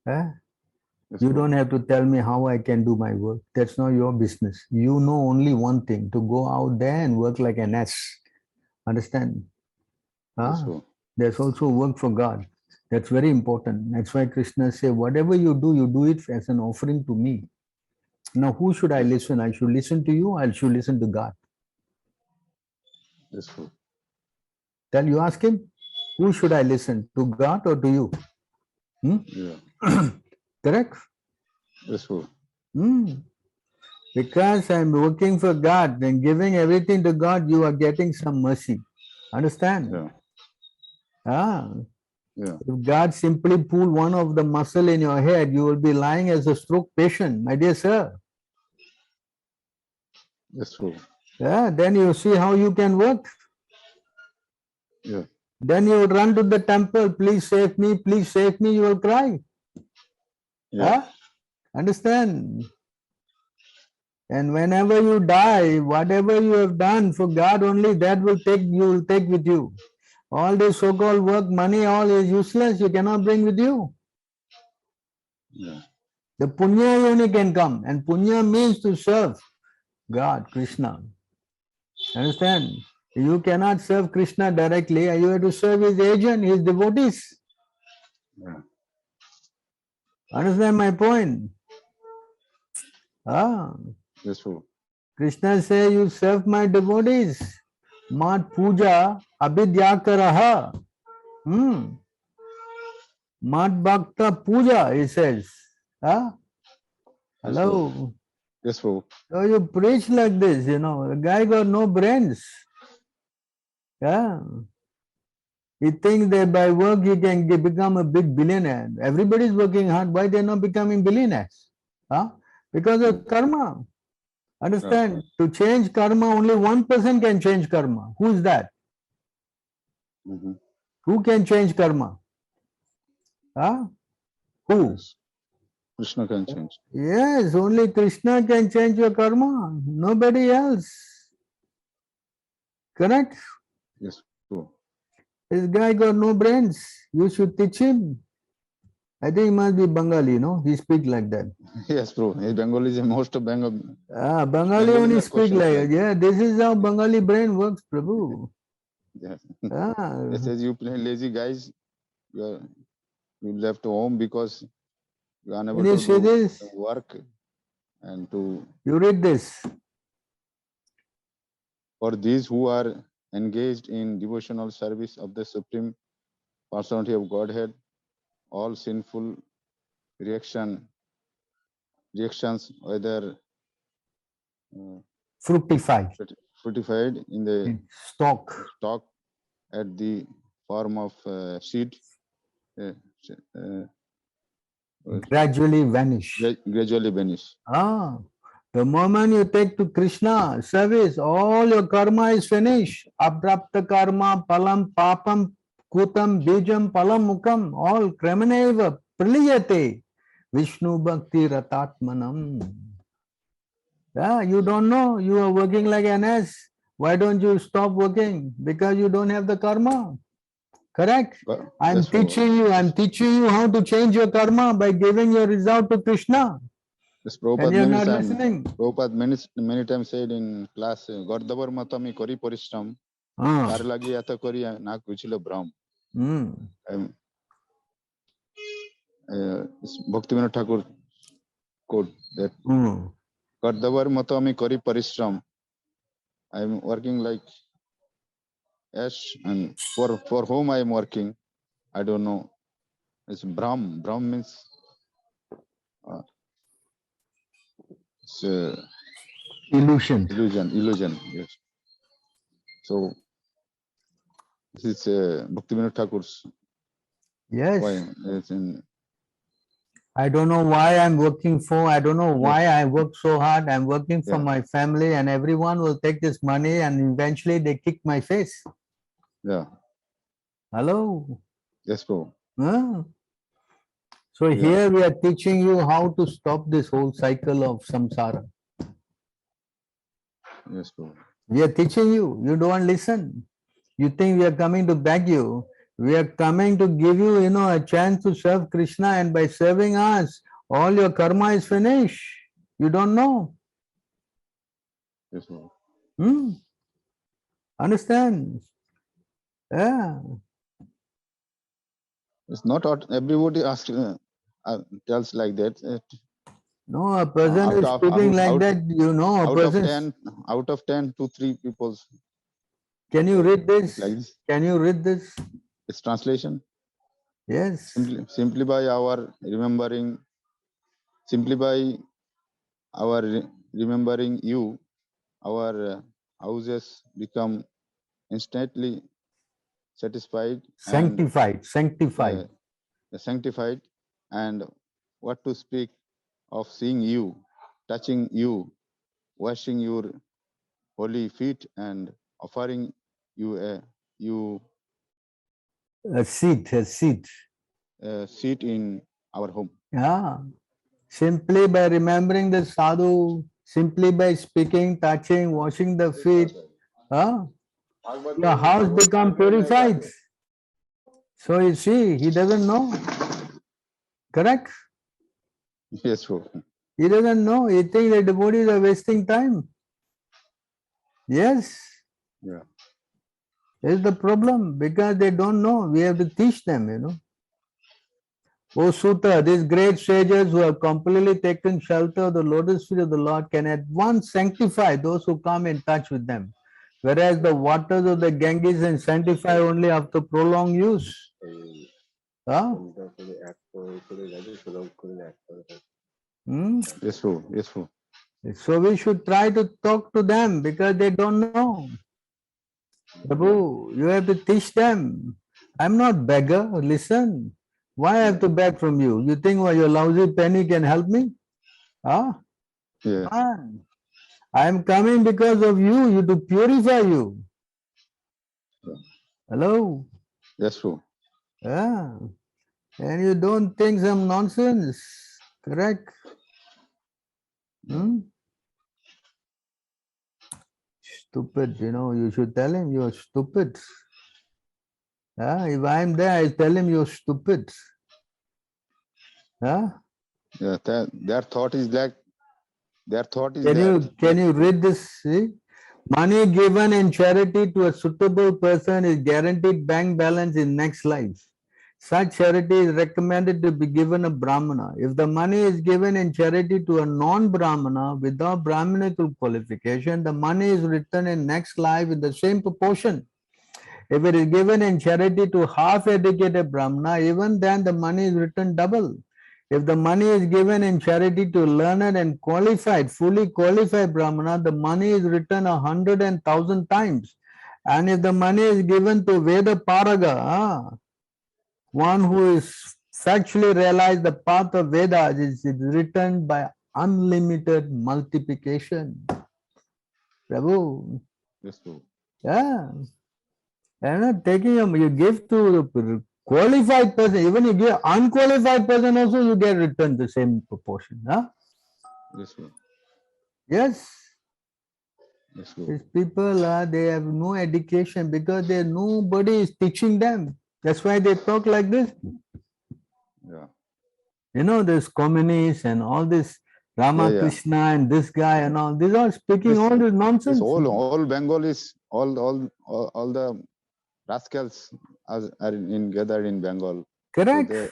Yes, you don't have to tell me how I can do my work. That's not your business. You know only one thing, to go out there and work like an ass. Understand? There's also work for God. That's very important. That's why Krishna said, whatever you do it as an offering to me. Now, who should I listen? I should listen to you, I should listen to God. Yes, Tell you, ask him, who should I listen, to God or to you? Yeah. Correct? Yes, Because I'm working for God and giving everything to God, you are getting some mercy. Understand? Yeah. Ah. Yeah. If God simply pull one of the muscle in your head, you will be lying as a stroke patient, my dear sir. That's true. Yeah, then you see how you can work. Yeah. Then you would run to the temple, please save me, you will cry. Yeah. Huh? Understand? And whenever you die, whatever you have done for God only, that will you will take with you. All this so-called work, money, all is useless, you cannot bring with you. Yeah. The punya only can come, and punya means to serve God, Krishna. Understand? You cannot serve Krishna directly, you have to serve his agent, his devotees. Yeah. Understand my point? Ah. That's true. Krishna says, you serve my devotees. Mat puja abhidyakaraha. Mat bhakta puja, he says. Huh? That's true. Hello. That's true. So you preach like this, the guy got no brains. Yeah. He thinks that by work he can become a big billionaire. Everybody is working hard. Why they are not becoming billionaires? Huh? Because of karma. Understand? To change karma, only one person can change karma. Who is that? Mm-hmm. Who can change karma? Huh? Who? Yes. Krishna can change. Yes, only Krishna can change your karma. Nobody else. Correct? Yes, true. This guy got no brains. You should teach him. I think he must be Bengali, no? He speak like that. Yes, bro. Bengali is most of Bengali. Bengali only speak like, yeah, this is how Bengali brain works, Prabhu. Yes. Ah. It says you play lazy guys, you left home because you are unable Can you to see do this? work and to. You read this. For these who are engaged in devotional service of the Supreme Personality of Godhead, all sinful reactions, whether Fructified. fructified in the Stalk. at the form of seed, Gradually vanish. Gradually vanish. The moment you take to Krishna service, all your karma is finished. Abrapta karma, palam, papam, kutam, bijam, palam, mukam, all kramaneva, praliyate, Vishnu bhakti ratatmanam. Yeah, you don't know, you are working like an ass. Why don't you stop working? Because you don't have the karma. Correct? I'm teaching you how to change your karma by giving your result to Krishna. Yes, And you're not listening. Prabhupada many times said in class, Gardabar matami kori parishram, kar lagi ata kori na kuchilo brahm. Bhaktivinoda Thakur quote that Gardabar matami kori parishram. I'm working like ash, and for whom I am working, I don't know. It's Brahm. Brahm means it's illusion. Illusion. Yes. So this is Bhaktivinoda Thakur's. Yes. Why? I don't know why I'm working for. I don't know why I work so hard. I'm working for my family, and everyone will take this money, and eventually they kick my face. Yeah. Hello. Yes, bro. So here we are teaching you how to stop this whole cycle of samsara. Yes, bro. We are teaching you. You don't listen. You think we are coming to beg you. We are coming to give you, a chance to serve Krishna, and by serving us, all your karma is finished. You don't know. Yes, bro. Understand? Yeah. It's not everybody asks tells like that. No, a person is speaking like that, a person. Out of 10, 2, 3 people. Can you read this? Like this? Can you read this? It's translation. Yes. Simply by our remembering, simply by our remembering you, our houses become instantly satisfied and sanctified. sanctified. And what to speak of seeing you, touching you, washing your holy feet, and offering you A seat. a seat in our home. Yeah. Simply by remembering the sadhu, simply by speaking, touching, washing the feet, your house become purified. So you see, he doesn't know. Correct? Yes, Prabhu. He doesn't know. He thinks the devotees are wasting time. Yes. Yeah. That's the problem, because they don't know. We have to teach them, Oh Sutta, these great sages who have completely taken shelter of the lotus feet of the Lord can at once sanctify those who come in touch with them. Whereas the waters of the Ganges and sanctify only after prolonged use. Huh? Yes, Prabhu. Yes, Prabhu. So we should try to talk to them because they don't know. Prabhu, you have to teach them. I'm not beggar. Listen, why I have to beg from you? You think your lousy penny can help me? Huh? Yeah. Man, I am coming because of you to purify you. Hello? Yes, Prabhu. Yeah. And you don't think some nonsense. Correct? Stupid, you should tell him you're stupid. If I'm there, I tell him you're stupid. Yeah, their thought is that. Can you read this? See? Money given in charity to a suitable person is guaranteed bank balance in next life. Such charity is recommended to be given a Brahmana. If the money is given in charity to a non-Brahmana without Brahmanical qualification, the money is returned in next life in the same proportion. If it is given in charity to half-educated Brahmana, even then the money is returned double. If the money is given in charity to learned and qualified, fully qualified Brahmana, the money is returned 100 and 1,000 times. And if the money is given to Veda Paraga, one who is factually realized the path of Vedas, is returned by unlimited multiplication. Prabhu. Yes, Prabhu. Yeah. And taking you give to the qualified person, even you give unqualified person also, you get returned the same proportion. Huh? Yes, Prabhu. Yes. Yes, Prabhu. These people, they have no education because nobody is teaching them. That's why they talk like this. Yeah. This communists and all this Ramakrishna and this guy and all, these are speaking all this nonsense. All Bengalis, all the rascals are gathered in Bengal. Correct. So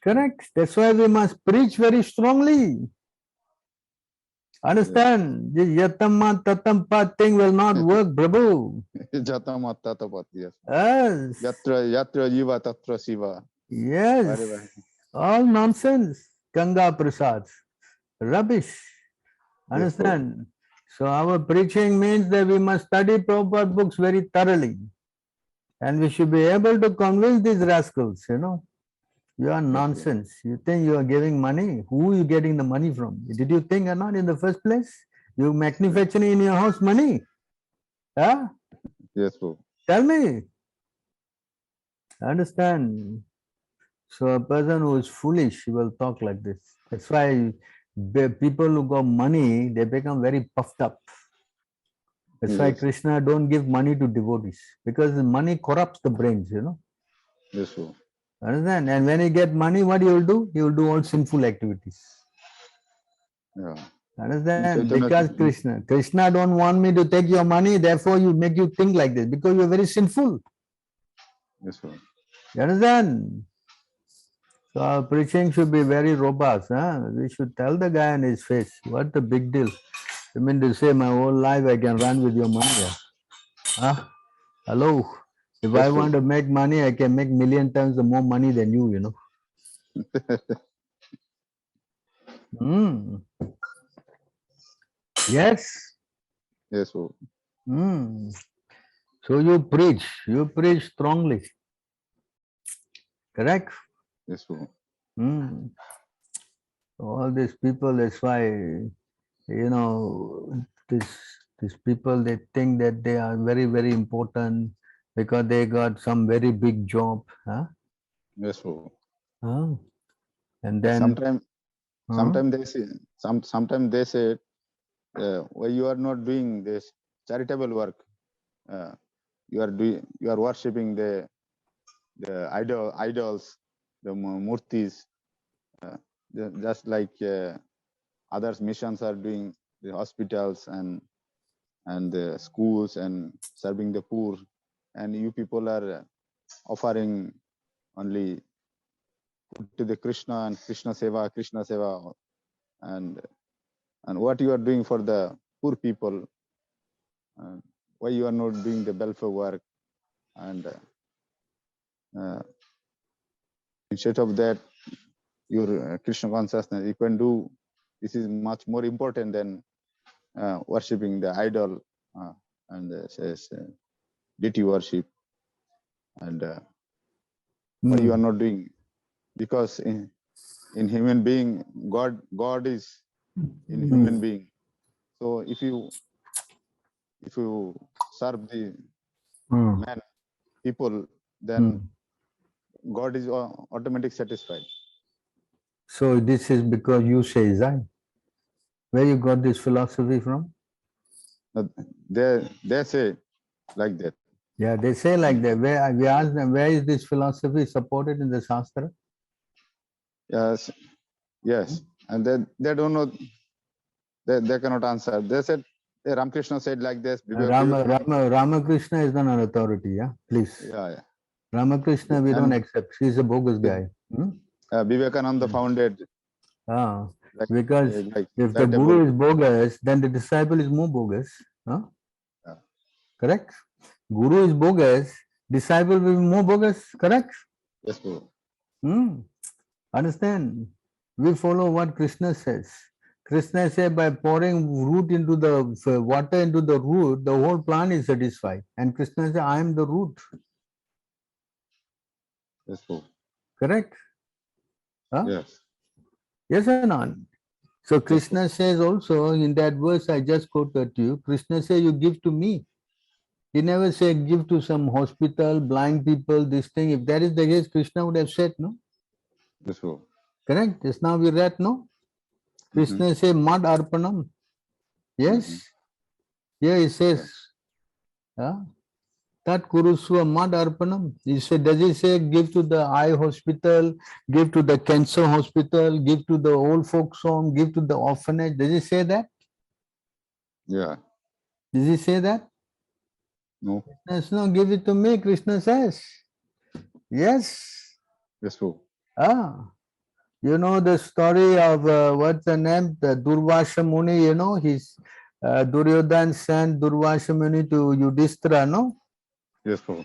Correct. That's why we must preach very strongly. Understand? This yatamma tatampa thing will not work, Prabhu. Jatama tatapat, yes. Yes. Yatra jiva tatra siva. Yes. All nonsense. Ganga Prasad. Rubbish. Understand? So our preaching means that we must study Prabhupada books very thoroughly. And we should be able to convince these rascals, You are nonsense. You think you are giving money? Who are you getting the money from? Did you think or not in the first place? You manufacturing in your house money? Huh? Yes, Prabhu. Tell me. Understand? So a person who is foolish will talk like this. That's why people who got money, they become very puffed up. That's why Krishna don't give money to devotees, because the money corrupts the brains, Yes, Prabhu. Understand? And when you get money, what you will do? You will do all sinful activities. Yeah. Understand? Because Krishna don't want me to take your money, therefore you make you think like this, because you are very sinful. Yes, Prabhu. You understand? So our preaching should be very robust. We should tell the guy in his face, what the big deal? You mean to say my whole life I can run with your money? Hello? If I want to make money, I can make million times more money than you, Yes. Yes, Prabhu. Hmm. So you preach strongly. Correct? Yes, Prabhu. Hmm. All these people, that's why, these people, they think that they are very, very important because they got some very big job. Huh? Yes, Prabhu. Huh? And But then, sometimes they say, sometimes they say, why you are not doing this charitable work? You are worshipping the idols, the murtis, just like others missions are doing, the hospitals and the schools and serving the poor, and you people are offering only to the Krishna and Krishna Seva, and what you are doing for the poor people, why you are not doing the welfare work, and instead of that, your Krishna consciousness, you can do. This is much more important than worshipping the idol and says deity worship, and why you are not doing, because in human being, God is in human being. So if you serve the man people, then God is automatically satisfied. So this is because you say Zai. Where you got this philosophy from? They say like that. Yeah, they say like that. Where we ask them, where is this philosophy supported in the Shastra? Yes, and they don't know. They cannot answer. They said Ramakrishna said like this. Ramakrishna is not an authority. Yeah, please. Yeah. Ramakrishna we don't accept. He's a bogus guy. Vivekananda founded. Because if the guru is bogus, then the disciple is more bogus. Correct? Guru is bogus, disciple will be more bogus. Correct? Yes, Guru. Understand? We follow what Krishna says. Krishna said by pouring root into the water into the root, the whole plant is satisfied. And Krishna said, I am the root. Yes, Guru. Correct? Yes. Yes or not? So Krishna says also in that verse I just quoted to you, Krishna says, you give to me. He never said give to some hospital, blind people, this thing. If that is the case, Krishna would have said, no? Yes, Guru. Correct? Just now we read, no? Krishna says, mad arpanam. Yes? Here he says, Tat kurusva mad arpanam. He said, does he say give to the eye hospital, give to the cancer hospital, give to the old folks home, give to the orphanage? Does he say that? Yeah. Does he say that? No. No, give it to me, Krishna says. Yes. Yes, Guru. You know the story of what's the name? The Durvasha Muni, you know, his Duryodhan sent Durvasha Muni to Yudhishthira, no? Yes, Guru.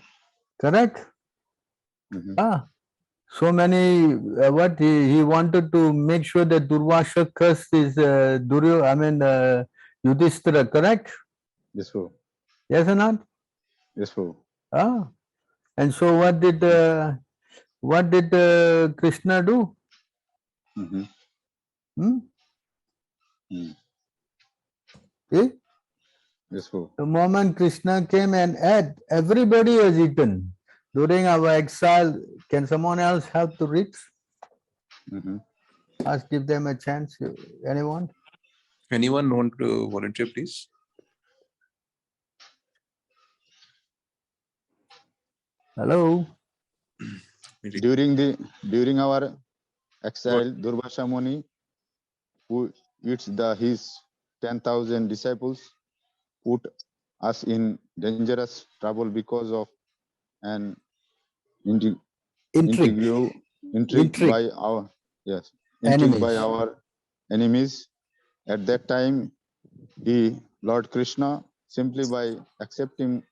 Correct? So many, what he wanted to make sure that Durvasha cursed is Yudhishthira, correct? Yes, Guru. Yes or not? Yes, Guru. And so what did Krishna do? Yes, Guru. The moment Krishna came and ate, everybody has eaten. During our exile, can someone else help to read? Ask, give them a chance. Anyone? Anyone want to volunteer, please? Hello. During our exile, Durvasha Muni, who eats his 10,000 disciples, put us in dangerous trouble because of an intrigue by our enemies. At that time, Lord Krishna, simply by accepting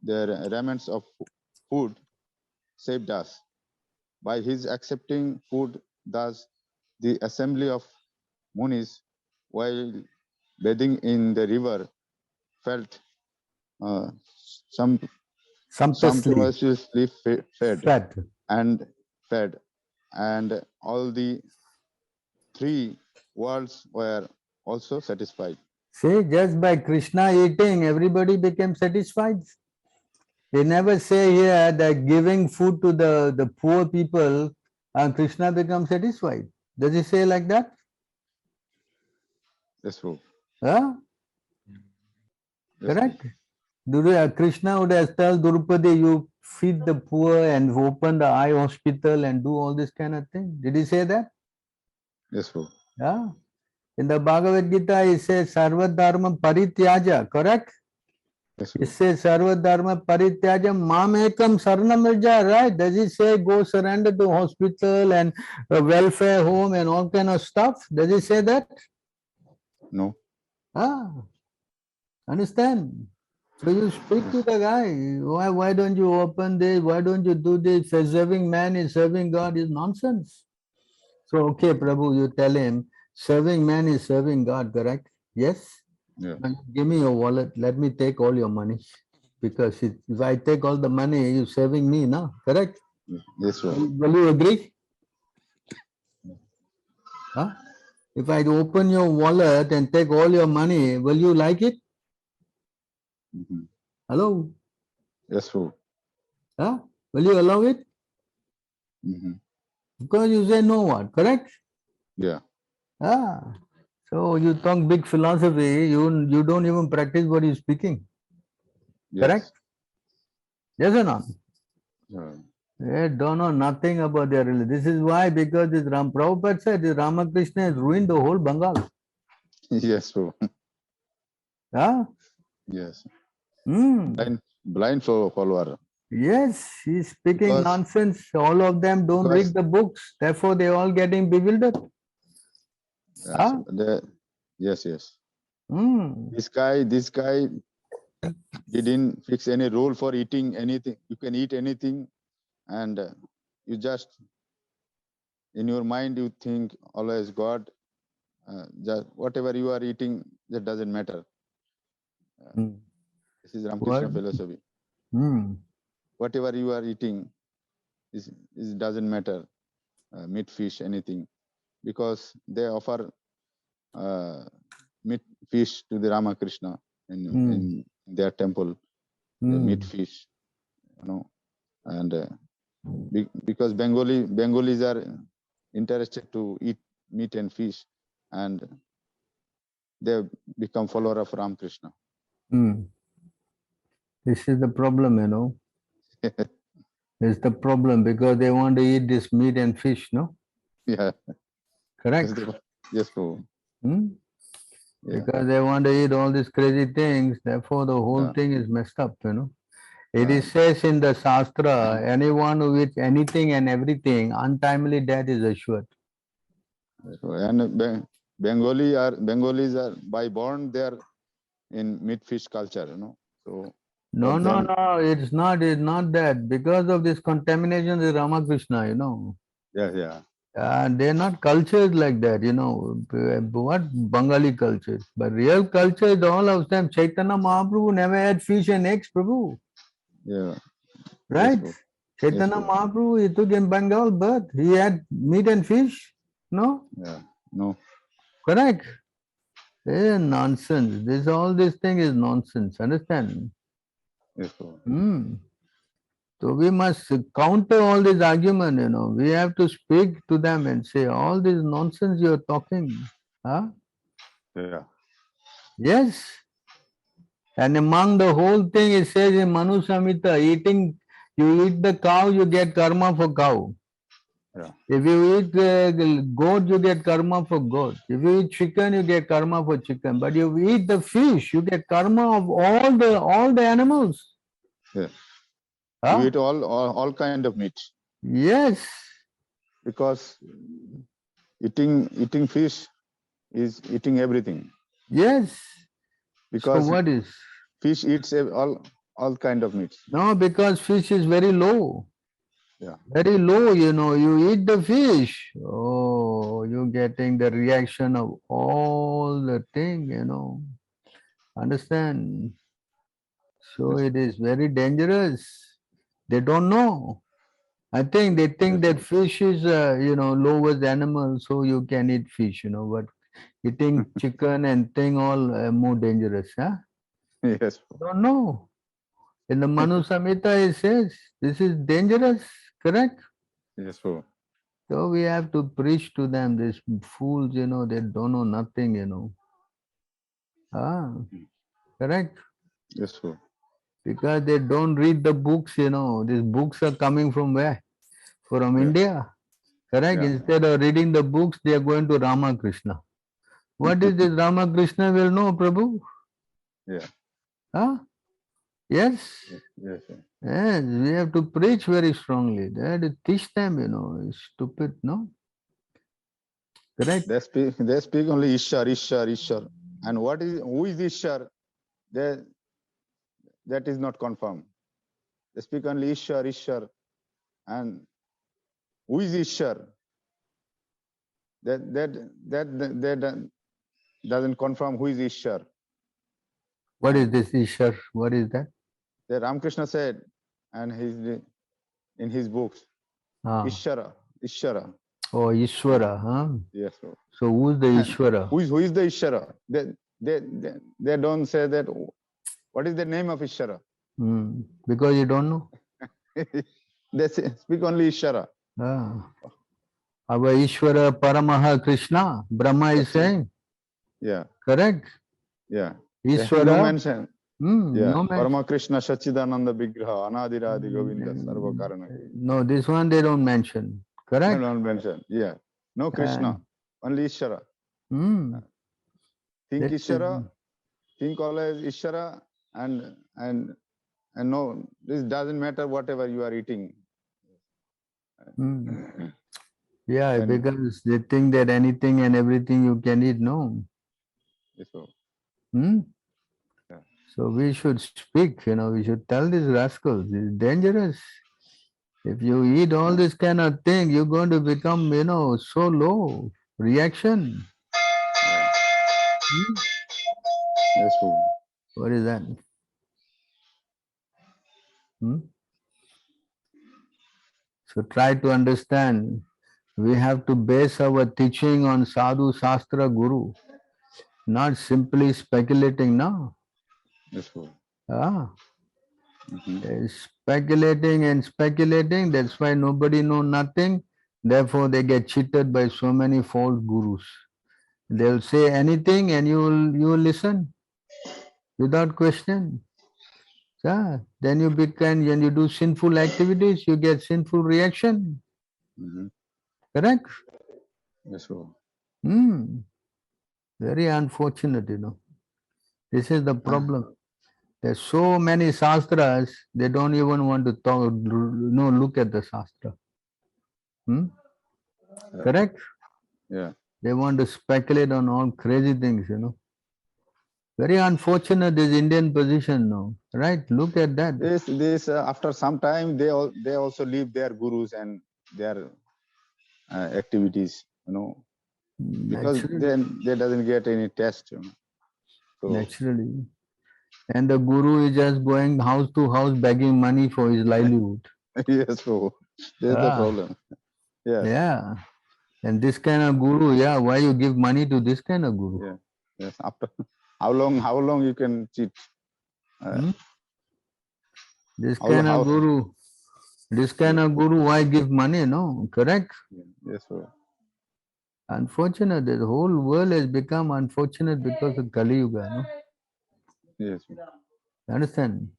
the remnants of food, saved us. By his accepting food, thus the assembly of Munis while bathing in the river, felt some sumptuously fed, and all the three worlds were also satisfied. See, just by Krishna eating, everybody became satisfied. They never say here that giving food to the poor people, Krishna becomes satisfied. Does he say like that? That's true. Huh? That's Correct? Krishna would have told Drupadi, you feed the poor and open the eye hospital and do all this kind of thing. Did he say that? That's true. Yeah. In the Bhagavad Gita, he says, Sarva Dharma Parityaja, correct? That's He true. says, Sarva Dharma Parityaja Mam Ekam Saranamraja, right? Does he say go surrender to hospital and a welfare home and all kind of stuff? Does he say that? No. Ah, understand? So you speak to the guy, why don't you open this? Why don't you do this? Serving man is serving God is nonsense. So, okay, Prabhu, you tell him, serving man is serving God, correct? Yes? Yeah. Now, give me your wallet, let me take all your money. Because if I take all the money, you're serving me, no? Correct? Yes, sir. Will you agree? Huh? If I open your wallet and take all your money, will you like it? Mm-hmm. Hello? Yes, sir. Huh? Will you allow it? Mm-hmm. Because you say no what, correct? Yeah. Ah. So you talk big philosophy, you don't even practice what you're speaking. Yes. Correct? Yes or not? Yeah. They don't know nothing about their religion. This is why, because this Prabhupada said this Ramakrishna has ruined the whole Bengal. Yes, sir. Huh? Yes. Mm. Blind follower. Yes, he's speaking Because- nonsense. All of them don't read the books. Therefore, they're all getting bewildered. Yes. Huh? Yes. Mm. This guy didn't fix any rule for eating anything. You can eat anything, and you just in your mind you think always God. Just whatever you are eating, that doesn't matter. Mm. This is Ramakrishna What? philosophy. Mm. Whatever you are eating, is doesn't matter. Meat, fish, anything, because they offer meat, fish to the Ramakrishna in their temple. They meat, fish, and because Bengalis are interested to eat meat and fish, and they become follower of Ramakrishna. Mm. This is the problem, It's the problem because they want to eat this meat and fish, no? Yeah. Correct? Yes, Prabhu. Hmm? Yeah. Because they want to eat all these crazy things, therefore the whole thing is messed up, It is says in the Shastra, anyone who eats anything and everything, untimely death is assured. And Bengalis are by born they are in meat fish culture, So No, it's not that. Because of this contamination with Ramakrishna, Yeah. they're not cultured like that, what Bengali culture. But real culture is all of them. Chaitanya Mahaprabhu never had fish and eggs, Prabhu. Yeah. Right? Yes, Chaitanya yes, Mahaprabhu, he took in Bengal birth. He had meat and fish. No? Yeah. No. Correct? Nonsense. All this thing is nonsense. Understand? Yes, So we must counter all this argument, We have to speak to them and say, all this nonsense you're talking. Huh? Yeah. Yes. And among the whole thing, it says in Manu Samhita, you eat the cow, you get karma for cow. Yeah. If you eat goat, you get karma for goat. If you eat chicken, you get karma for chicken. But if you eat the fish, you get karma of all the animals. Yeah. Huh? You eat all kind of meat. Yes. Because eating fish is eating everything. Yes. Because so what is? Fish eats all kind of meat. No, because fish is very low. Yeah. Very low, you eat the fish. Oh, you're getting the reaction of all the thing, Understand? So it is very dangerous. They don't know. I think they think that fish is, lowest animal, so you can eat fish, but eating chicken and thing all more dangerous, huh? Yes. Don't know. In the Manu Samhita it says, this is dangerous, correct? Yes, sir. So we have to preach to them, these fools, they don't know nothing, Ah, correct? Yes, sir. Because they don't read the books, These books are coming from where? From Yeah. India, correct? Yeah. Instead of reading the books, they are going to Ramakrishna. What is this Ramakrishna will know, Prabhu? Yeah. Huh? Yes. Yes, sir. Yes, we have to preach very strongly. They have to teach them, it's stupid, no? Correct? They speak only Ishar, Ishar, Ishar. And who is Ishar? That is not confirmed. They speak only Ishar, Ishar. And who is Ishar? That doesn't confirm who is Ishar. What is this Ishar? What is that? The Ramakrishna said, and in his books, Ah. Ishara. Oh, Ishvara, huh? Yes, sir. So who's the Ishvara? Who is the Ishara? They don't say that. What is the name of Ishara? Because you don't know. They speak only Ishara. Ah. Our Ishvara Paramaha Krishna, Brahma is saying. Yeah. Correct? Yeah. Ishvara. No mention. Yeah. No mention. Parama Krishna Sachidananda Vigraha Anadiradi Govinda Sarva Karana. No, this one they don't mention. Correct? They don't mention. Yeah. No Krishna. Only Ishara. Think Ishara. Think always Ishara. And no, this doesn't matter whatever you are eating. Yeah, because they think that anything and everything you can eat, no. Yes, sir. Yeah. So we should speak, we should tell these rascals, it's dangerous. If you eat all this kind of thing, you're going to become, so low. Reaction. Yes, sir. What is that? So try to understand. We have to base our teaching on Sadhu Shastra Guru, not simply speculating now. Yes, sir. Speculating and speculating, that's why nobody know nothing. Therefore, they get cheated by so many false gurus. They'll say anything and you will listen without question. Then you become, when you do sinful activities, you get sinful reaction. Correct? Yes, sir. Very unfortunate, This is the problem. There's so many shastras, they don't even want to talk, look at the shastra. Correct? Yeah. They want to speculate on all crazy things, Very unfortunate this Indian position now, right? Look at that. This after some time they also leave their gurus and their activities, because then they doesn't get any test. So, naturally. And the guru is just going house to house begging money for his livelihood. Yes, so that's the problem. Yes. Yeah. And this kind of guru, why you give money to this kind of guru? Yeah. Yes. After how long you can cheat? This kind of guru, why give money? No, correct? Yes, sir. Unfortunate, the whole world has become unfortunate because of Kali Yuga, no? Yes, sir. Understand?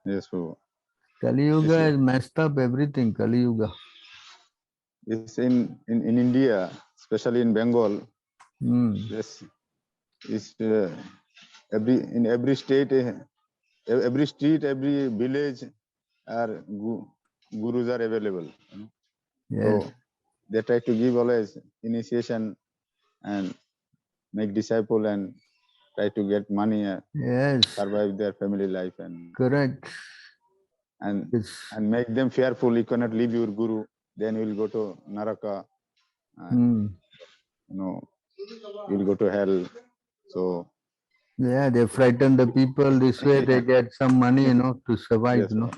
Yes, sir. Kali Yuga has messed up everything, Kali Yuga. It's in India, especially in Bengal. Yes, it's in every state, every street, every village, gurus are available. Yes. So they try to give always initiation and make disciple and try to get money, survive their family life, and correct, and make them fearful. You cannot leave your guru, then you will go to Naraka. you'll go to hell. So Yeah, they frighten the people. This way they get some money, to survive, yes,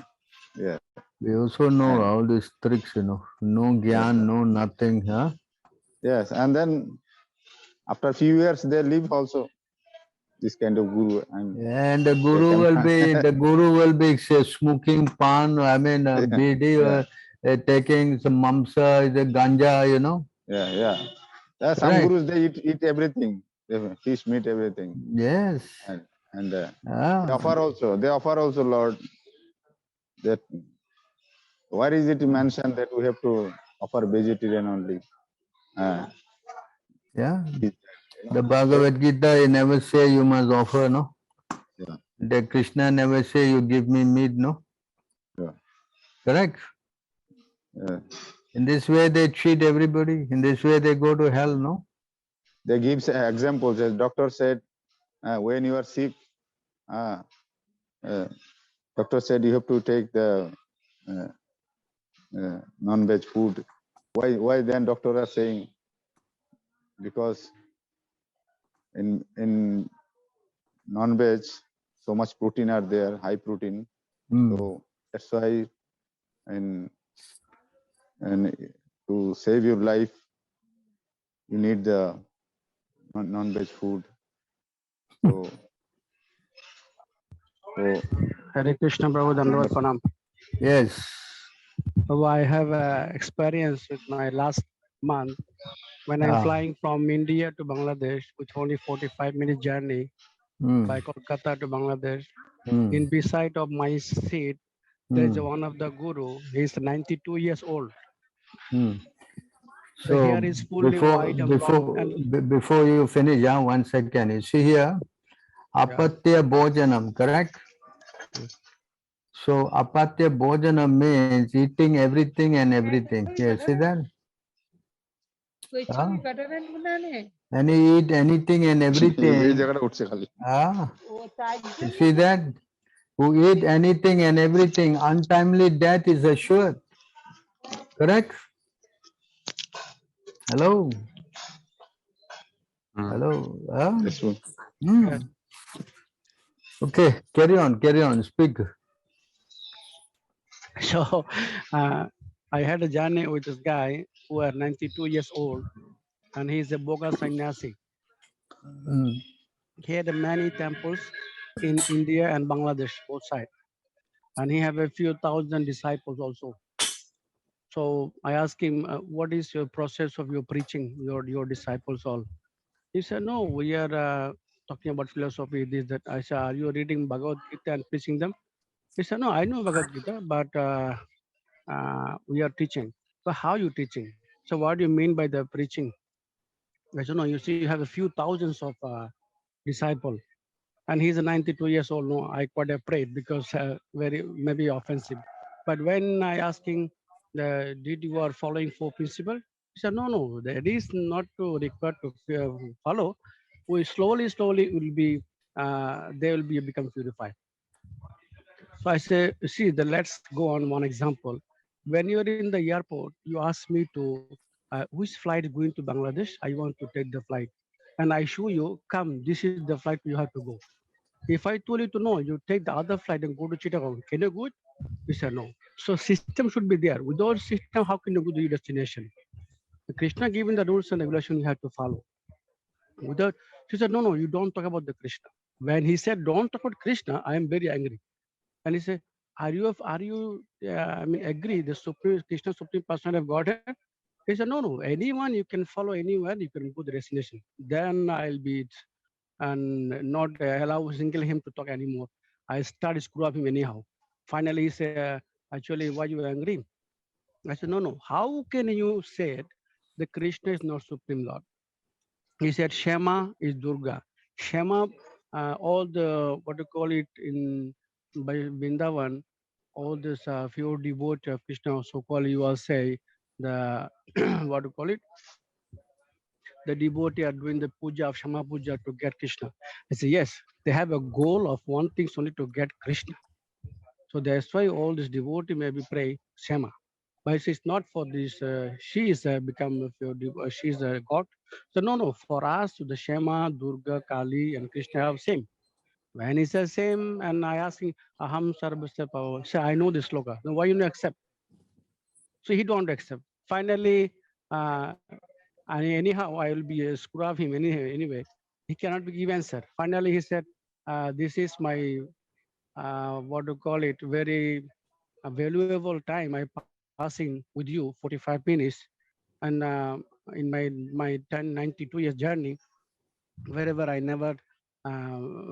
yeah. We also know And- all these tricks, no gyan, no nothing, huh? Yes, and then after a few years they leave also, this kind of guru, And the guru will be smoking pan, I mean, bidi, taking some mamsa, the ganja, Yeah. Some Right. gurus, they eat everything, fish, meat, everything, Yes. and they offer also, Lord, that why is it mentioned that we have to offer vegetarian only? Yeah. The Bhagavad Gita, it never say you must offer, no? Yeah. The Krishna never say you give me meat, no? Yeah. Correct? Yeah. In this way they treat everybody. In this way they go to hell, no? They give examples. As doctor said, when you are sick, doctor said you have to take the non-veg food. Why then doctor are saying? Because in non-veg, so much protein are there, high protein. So that's why, and to save your life, you need the non-veg food. So Hare Krishna, Prabhu, Dandavat Pranam. Yes. Prabhu, I have experience with my last month when I'm flying from India to Bangladesh with only 45-minute journey by Kolkata to Bangladesh. In beside of my seat, there's one of the guru. He's 92 years old. The So hair is fully white and long. before you finish, 1 second. You see here, apatya bhojanam, correct? So apatya bhojanam means eating everything and everything. Here, see that? And he eat anything and everything. You see that? Who eat anything and everything, untimely death is assured. Correct? Hello? Hello? Yes, sir. Okay, carry on, speak. So I had a journey with this guy who are 92 years old, and he's a Boga sannyasi. He had many temples in India and Bangladesh, both sides. And he have a few thousand disciples also. So I asked him, what is your process of your preaching, your disciples all? He said, no, we are talking about philosophy, this, that. I said, are you reading Bhagavad Gita and preaching them? He said, no, I know Bhagavad Gita, but we are teaching. So how you teaching? So what do you mean by the preaching? I said, no, you see, you have a few thousands of disciples. And he's 92 years old. No, I quite afraid because very maybe offensive. But when I asking, did you are following four principles? He said, no, that is not to require to follow. We slowly will be, they will be become purified. So I say, see, let's go on one example. When you're in the airport, you ask me to, which flight is going to Bangladesh? I want to take the flight. And I show you, come, this is the flight you have to go. If I told you to know, you take the other flight and go to Chittagong, can you go it? You said no. So system should be there. Without system, how can you go to your destination? Krishna given the rules and regulation you have to follow. Without, she said, no, you don't talk about the Krishna. When he said, don't talk about Krishna, I am very angry. And he said, are you agree the Supreme Krishna Supreme Person of Godhead? He said, no, anyone you can follow anywhere, you can go to the destination. Then I'll be and not allow single him to talk anymore. I started screw up him anyhow. Finally, he said, actually, why you angry? I said, no. How can you say the Krishna is not Supreme Lord? He said, Shema is Durga. Shema, all the, what you call it in by Vrindavan, all this few devotees of Krishna, so-called you all say, the, what do you call it? The devotee are doing the puja of Shama Puja to get Krishna. I say, yes, they have a goal of one thing only to get Krishna. So that's why all this devotee maybe pray Shama. but it's not for this. She is become she is a god. So no. For us, the Shema, Durga, Kali, and Krishna are same. When he says same, and I ask him, Aham Sarvasya Pava. Say, I know this sloka. Then why you not accept? So he don't accept. Finally, anyhow, I will be screw of him anyway. He cannot give answer. Finally, he said, this is my, what to call it, very valuable time I passing with you, 45 minutes. And in my 92 years journey, wherever I never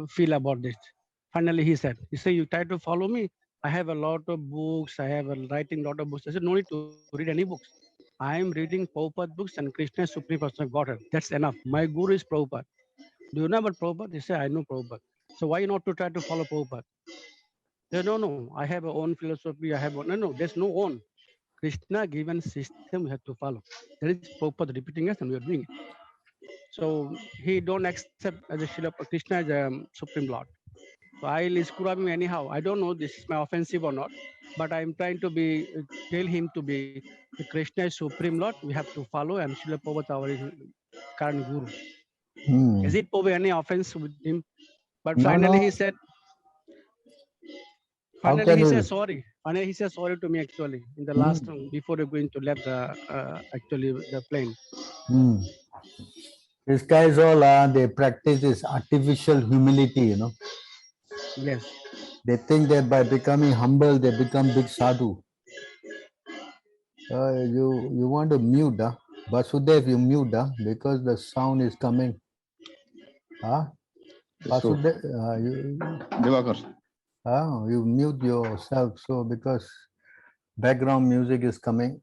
feel about this. Finally, he said, you try to follow me. I have a lot of books. I have a writing lot of books. I said, no need to read any books. I am reading Prabhupada books and Krishna is Supreme Person of Godhead. That's enough. My guru is Prabhupada. Do you know about Prabhupada? He said, I know Prabhupada. So why not to try to follow Prabhupada? He said, no. I have a own philosophy. I have no. There's no own. Krishna given system we have to follow. That is Prabhupada repeating us and we are doing it. So he don't accept as a Krishna as a Supreme Lord. So I'll screw him anyhow. I don't know this is my offensive or not, but I'm trying to be tell him to be the Krishna is Supreme Lord. We have to follow, and Srila Prabhupada our current guru. Is it Prabhu any offense with him? But finally he said. Finally he said sorry. Finally he said sorry to me actually in the last before going to left the actually the plane. These guys all they practice this artificial humility, you know. Yes. They think that by becoming humble, they become big sadhu. You want to mute, Vasudev, you mute, because the sound is coming. Vasudev, you mute yourself, so because background music is coming.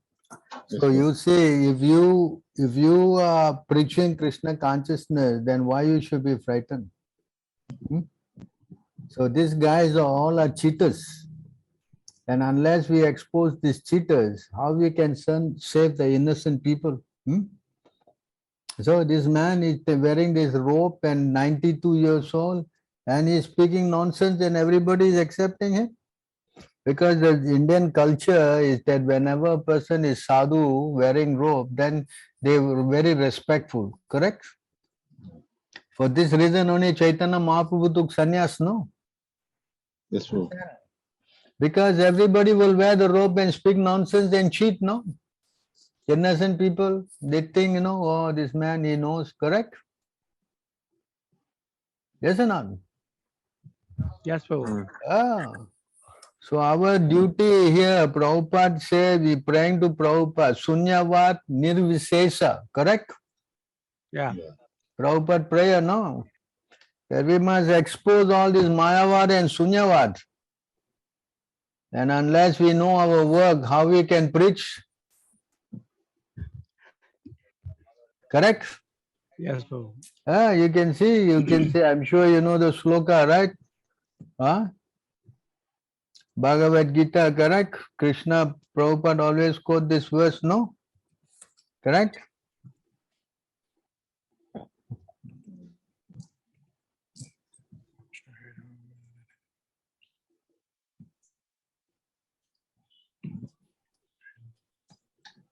So you see, if you are preaching Krishna consciousness, then why you should be frightened? So these guys all are cheaters. And unless we expose these cheaters, how we can save the innocent people? So this man is wearing this robe and 92 years old, and he's speaking nonsense and everybody is accepting him. Because the Indian culture is that whenever a person is sadhu wearing robe, then they were very respectful, correct? For this reason only Chaitanya Mahaprabhu took sannyas, no? Yes, true. Because everybody will wear the robe and speak nonsense and cheat, no? Innocent people, they think, oh, this man, he knows, correct? Yes or not? Yes, Prabhu. So our duty here, Prabhupada says, we praying to Prabhupada, Sunyavat Nirvisesa, correct? Yeah. Prabhupada prayer, no? That we must expose all this Mayavad and Sunyavad. And unless we know our work, how we can preach? Correct? Yes, Prabhu. You can see, I'm sure you know the sloka, right? Bhagavad Gita, correct? Krishna, Prabhupada always quote this verse, no? Correct?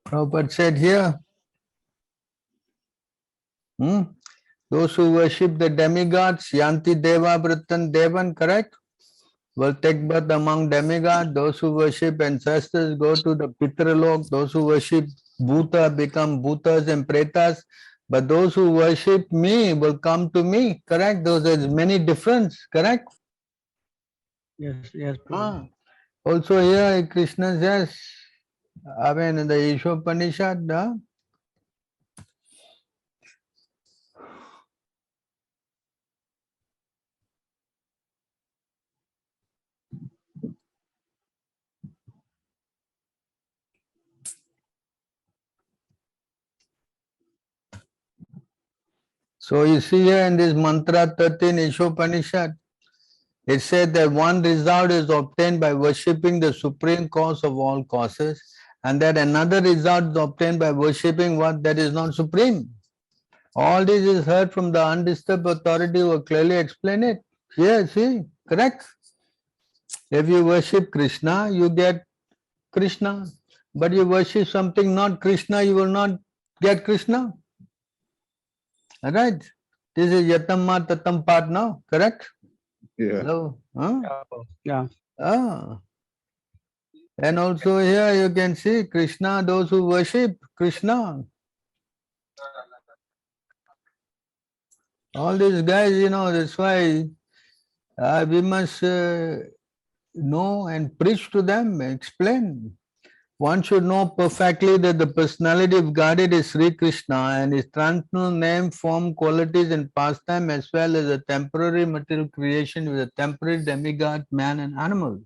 Prabhupada said here, those who worship the demigods, Yanti Deva Vratan Devan, correct? Will take birth among demigods. Those who worship ancestors go to the Pitralok. Those who worship Bhuta become Bhutas and Pretas. But those who worship me will come to me, correct? Those are many difference, correct? Yes, Prabhu. Also here Krishna says, I mean in the Ishopanishad, so you see here in this mantra 13 Ishopanishad, it said that one result is obtained by worshipping the supreme cause of all causes, and that another result is obtained by worshipping what that is not supreme. All this is heard from the undisturbed authority who will clearly explain it. Here, see, correct? If you worship Krishna, you get Krishna. but you worship something not Krishna, you will not get Krishna. Alright? This is Yatamma Tatam part now, correct? Yeah. Hello? Huh? Yeah. Ah. And also here you can see Krishna, those who worship Krishna. All these guys, that's why we must know and preach to them, explain. One should know perfectly that the personality of Godhead is Sri Krishna and his transcendental name, form, qualities and pastime, as well as a temporary material creation with a temporary demigod, man and animal.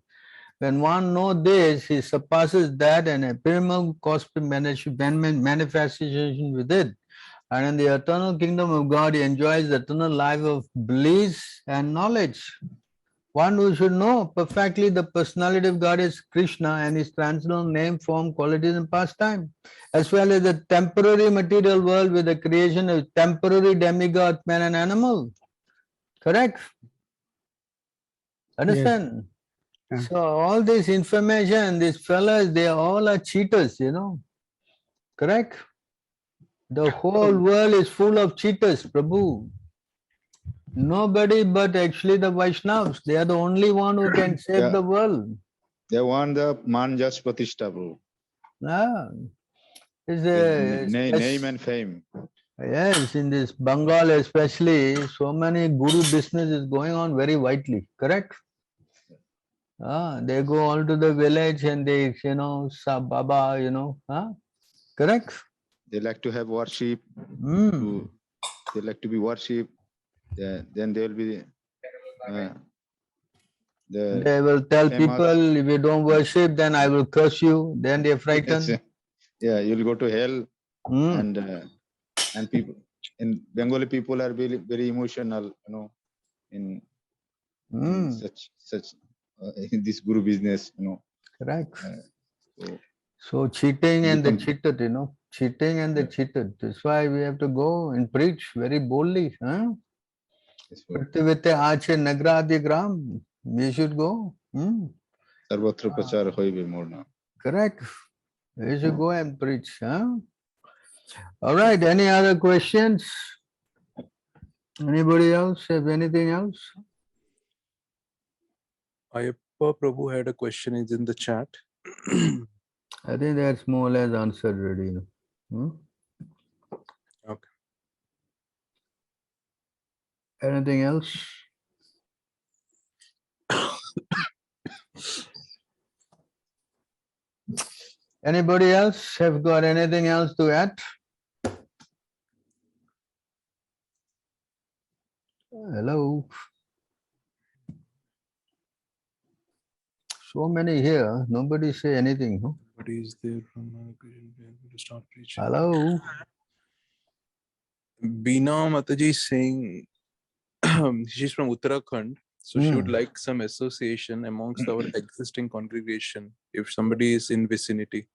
When one knows this, he surpasses that and a primal cosmic manifestation with it. And in the eternal kingdom of God, he enjoys the eternal life of bliss and knowledge. One who should know perfectly the personality of God is Krishna and his transcendental name, form, qualities and pastime, as well as the temporary material world with the creation of temporary demigod, man and animal. Correct? Understand? Yeah. So all this information, these fellas, they all are cheaters, Correct? The whole world is full of cheaters, Prabhu. Nobody but actually the Vaishnavas. They are the only one who can save Yeah. the world. They want the man just Pratishta, bro. Ah, it's Name and fame. yes, in this Bengal especially, so many guru business is going on very widely, correct? They go all to the village and they, Baba, correct? They like to have worship. Mm. They like to be worshipped. Then they will be They will tell famous. people, if you don't worship, then I will curse you. Then they are frightened. Yeah, you'll go to hell. Mm. And people in Bengali people are very, very emotional, in such in this guru business, Correct. So So cheating and the cheated, cheating and the cheated. That's why we have to go and preach very boldly. Prativite Ache Nagradi Gram. We should go. Sarvatra prachar hoibe more now. Correct. We should go and preach. All right. Any other questions? Anybody else have anything else? Ayappa Prabhu had a question, is in the chat. I think that's more or less answered already. Okay. Anything else? Anybody else have got anything else to add? Hello. So many here. Nobody say anything. Huh? What is there from to start preaching? Hello. Beena Mataji is saying she's from Uttarakhand, so she would like some association amongst our existing congregation if somebody is in vicinity.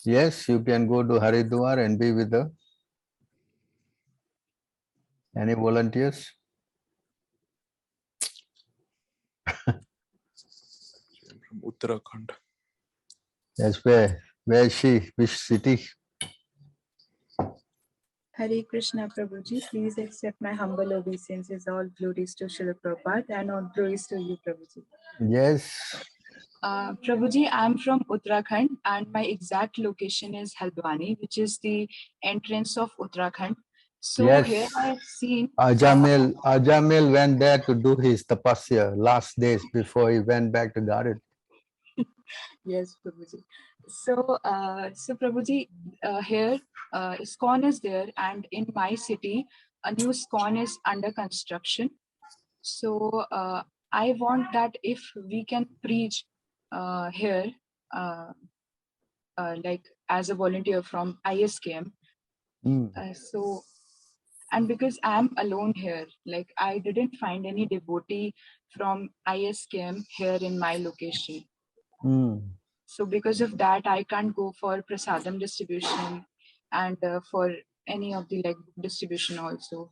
Yes, you can go to Haridwar and be with her. Any volunteers? From Uttarakhand. Yes, where is she? Which city? Hare Krishna Prabhuji, please accept my humble obeisances. All glories to Srila Prabhupada and all glories to you, Prabhuji. Yes. Prabhuji, I'm from Uttarakhand and my exact location is Haldwani, which is the entrance of Uttarakhand. So yes. Here I have seen Ajamil went there to do his tapasya last days before he went back to Garden. Yes, Prabhuji. So Prabhuji, here ISKCON is there, and in my city, a new ISKCON is under construction. So I want that if we can preach here, like as a volunteer from ISKM. And because I'm alone here, like I didn't find any devotee from ISKM here in my location. So because of that, I can't go for prasadam distribution and for any of the distribution also.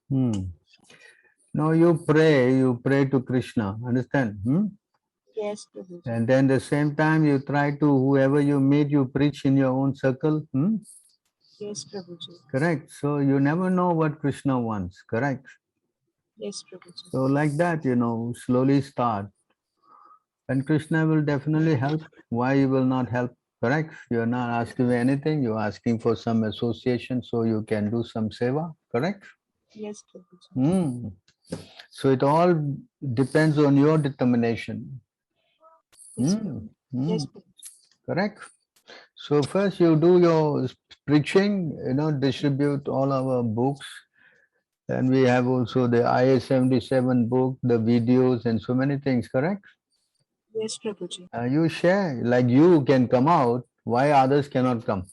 No, you pray to Krishna. Understand? Yes, Prabhuji. And then the same time you try to, whoever you meet, you preach in your own circle. Yes, Prabhuji. Correct. So you never know what Krishna wants. Correct. Yes, Prabhuji. So like that, slowly start. And Krishna will definitely help. Why he will not help? Correct. You're not asking for anything. You're asking for some association so you can do some seva. Correct. Yes, Prabhuji. So it all depends on your determination. Yes, Prabhuji. Yes, Prabhuji. Correct. So first you do your preaching, distribute all our books. And we have also the IS-77 book, the videos and so many things, correct? Yes, Prabhuji. You share, like you can come out, why others cannot come?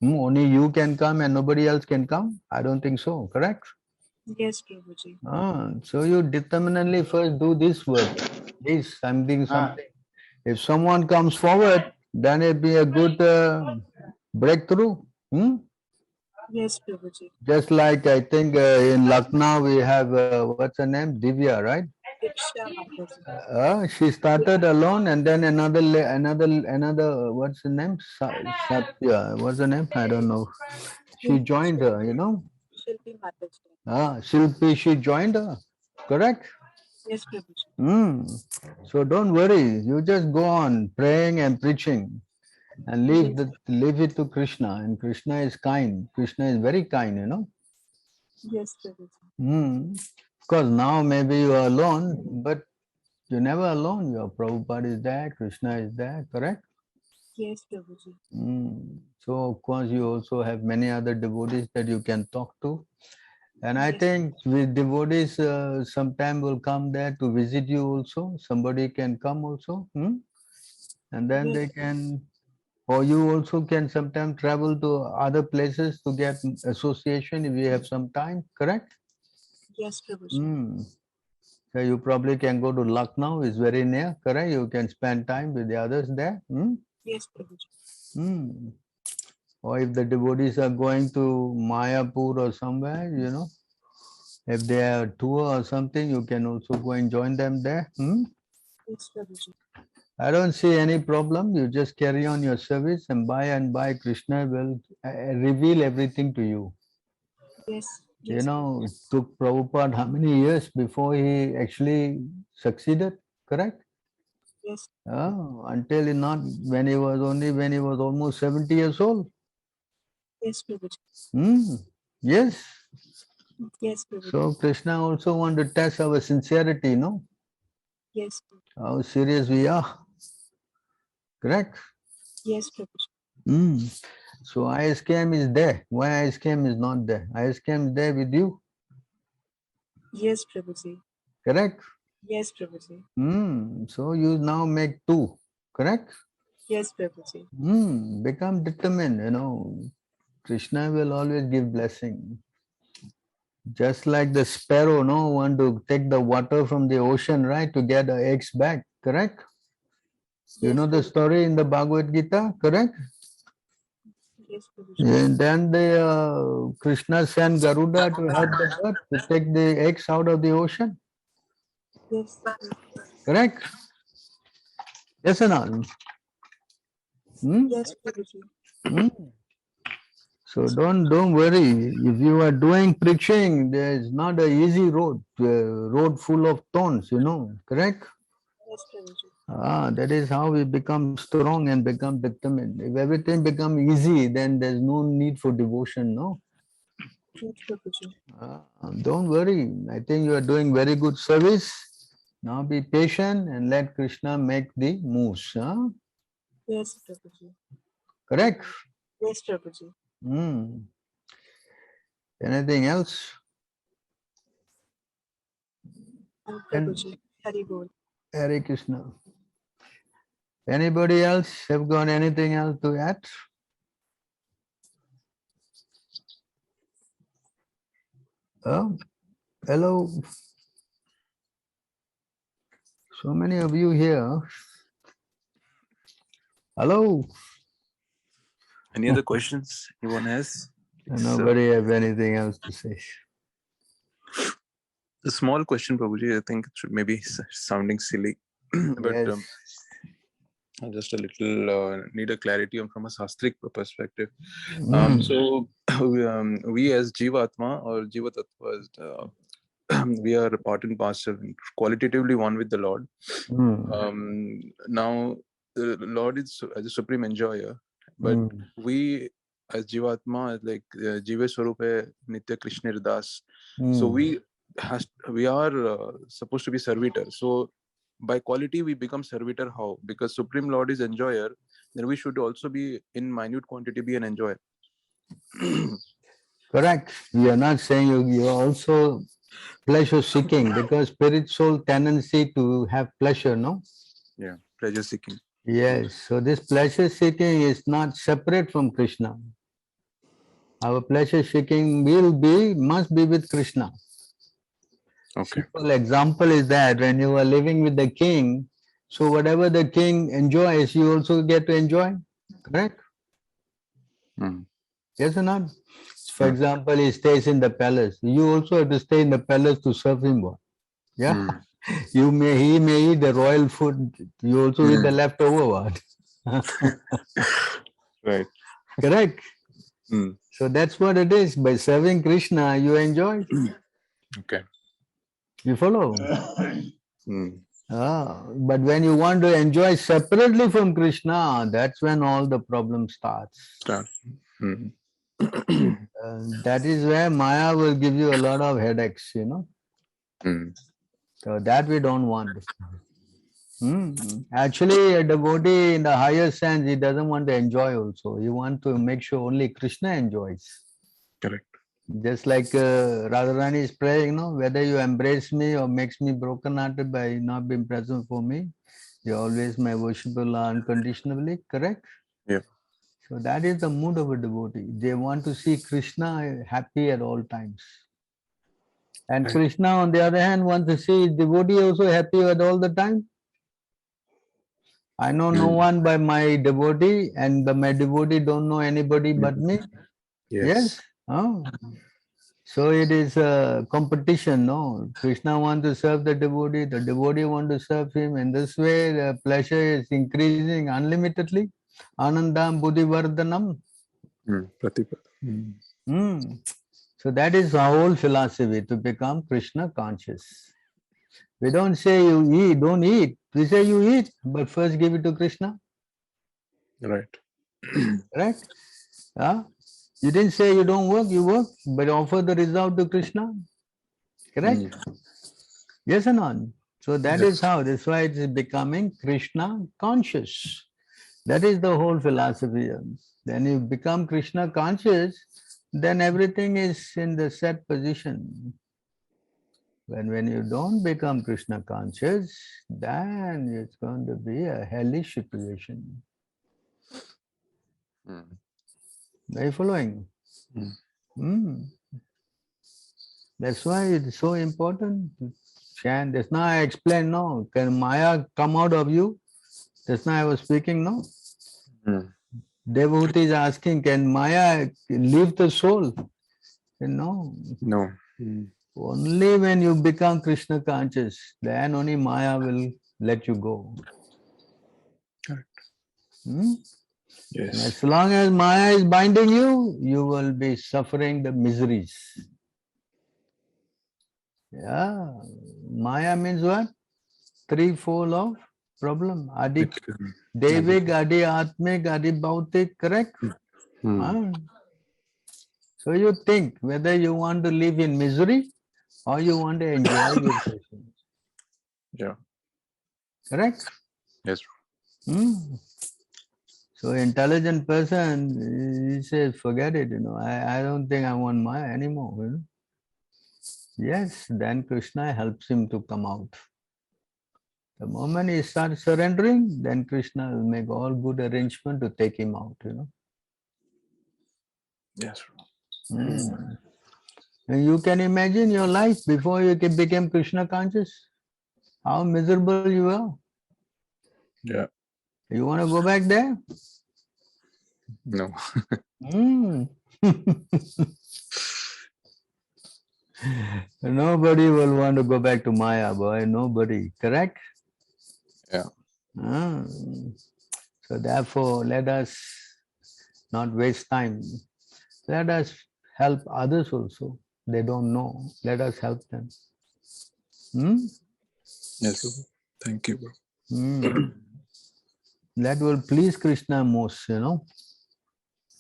Only you can come and nobody else can come? I don't think so, correct? Yes, Prabhuji. So you determinedly first do this work. This, I'm doing something. If someone comes forward, then it'd be a good breakthrough. Yes, Prabhuji. Just like I think in Lucknow we have, what's her name? Divya, right? She started alone and then another, what's her name? Satya, what's her name? I don't know. She joined her, Shilpi Mataji. Shilpi, she joined her, correct? Yes, Prabhuji. So don't worry, you just go on praying and preaching and leave it to Krishna. And Krishna is kind. Krishna is very kind, Yes, Prabhuji. Of course, now maybe you are alone, but you're never alone. Your Prabhupada is there, Krishna is there, correct? Yes, Prabhuji. So, of course, you also have many other devotees that you can talk to. And I think with devotees, sometime will come there to visit you also. Somebody can come also. And then they can, or you also can sometime travel to other places to get association if you have some time, correct? Yes, Prabhuji. So you probably can go to Lucknow, it's very near, correct? You can spend time with the others there. Yes, Prabhuji. Or if the devotees are going to Mayapur or somewhere, if they are a tour or something, you can also go and join them there. Yes, Prabhuji. I don't see any problem. You just carry on your service and by Krishna will reveal everything to you. Yes. It took Prabhupada how many years before he actually succeeded, correct? Yes. Until when he was almost 70 years old. Yes, Prabhuji. Yes. Yes, Prabhuji. So Krishna also want to test our sincerity, no? Yes. How serious we are. Correct? Yes, Prabhuji. So ISKM is there. Why ISKM is not there? ISKM is there with you. Yes, Prabhuji. Correct? Yes, Prabhuji. So you now make two. Correct? Yes, Prabhuji. Become determined, Krishna will always give blessing. Just like the sparrow, want to take the water from the ocean, right, to get the eggs back, correct? Yes, you know the story in the Bhagavad Gita, correct? Yes, Prabhuji. And then the Krishna sent Garuda to help the bird to take the eggs out of the ocean. Yes. Correct? Yes or not? Yes, Prabhuji. So don't worry. If you are doing preaching, there is not an easy road, road full of thorns, correct? Yes, Prabhuji. That is how we become strong and become determined. If everything becomes easy, then there's no need for devotion, no? Yes, Prabhuji. Don't worry. I think you are doing very good service. Now be patient and let Krishna make the moves. Yes, Prabhuji. Correct? Yes, Prabhuji. Anything else? Prabhuji. Hari Bol. Hare Krishna. Anybody else have got anything else to add? Hello. So many of you here. Hello. Any other questions anyone has? Nobody have anything else to say. A small question, Prabhuji. I think it should maybe sounding silly. But Yes. just a little need a clarity from a Sastric perspective. Mm. So we as Jivatma or Jivatattvas, we are part and parcel, qualitatively one with the Lord. Now, the Lord is as a supreme enjoyer, but we as Jivatma, like Jiva Swarupa Nitya Krishna Das, so we are supposed to be servitor. So by quality, we become servitor. How? Because Supreme Lord is enjoyer, then we should also be in minute quantity be an enjoyer. Correct. We are not saying you are also pleasure seeking, because spirit soul tendency to have pleasure, no? Yeah, pleasure seeking. Yes. So this pleasure seeking is not separate from Krishna. Our pleasure seeking must be with Krishna. Okay. Simple example is that when you are living with the king, so whatever the king enjoys, you also get to enjoy. Correct? Yes or not? For example, he stays in the palace. You also have to stay in the palace to serve him. Yeah. He may eat the royal food. You also eat the leftover one. Right. Correct? So that's what it is. By serving Krishna, you enjoy. Okay. You follow? But when you want to enjoy separately from Krishna, that's when all the problem starts. That is where Maya will give you a lot of headaches, you know. So that we don't want. Actually, a devotee in the higher sense, he doesn't want to enjoy also. He wants to make sure only Krishna enjoys. Correct. Just like Radharani is praying, you know, whether you embrace me or makes me broken-hearted by not being present for me, you're always my worshipable unconditionally, correct? Yeah. So that is the mood of a devotee. They want to see Krishna happy at all times. And Krishna, on the other hand, wants to see devotee also happy at all the time. I know no one but my devotee, and my devotee don't know anybody but me. Yes. Oh. So it is a competition, no? Krishna wants to serve the devotee wants to serve him. In this way, the pleasure is increasing unlimitedly. Anandam buddhivardhanam. So that is our whole philosophy, to become Krishna conscious. We don't say you eat, don't eat. We say you eat, but first give it to Krishna. Right. Right? You didn't say you don't work, you work, but offer the result to Krishna. Correct? Yes or not? So that is how, that's why it is becoming Krishna conscious. That is the whole philosophy. When you become Krishna conscious, then everything is in the set position. When you don't become Krishna conscious, then it's going to be a hellish situation. Are you following? That's why it's so important to chant. That's now I explain, no? Can Maya come out of you? That's now I was speaking, no? Devotee is asking, can Maya leave the soul? No. No. Only when you become Krishna conscious, then only Maya will let you go. Yes. And as long as Maya is binding you, you will be suffering the miseries. Yeah. Maya means what? Threefold of problem. Adi Devik, Adi Atmik, Adi Bhautik, correct? So you think whether you want to live in misery or you want to enjoy with Krishna. Yeah. Correct? Yes. So intelligent person, he says, forget it, you know, I don't think I want Maya anymore. You know? Yes, then Krishna helps him to come out. The moment he starts surrendering, then Krishna will make all good arrangement to take him out, you know. Yes. And you can imagine your life before you became Krishna conscious, how miserable you are. Yeah. You want to go back there? No. Nobody will want to go back to Maya, boy. Nobody. Correct? Yeah. So therefore, let us not waste time. Let us help others also. They don't know. Let us help them. Yes. Thank you, bro. That will please Krishna most,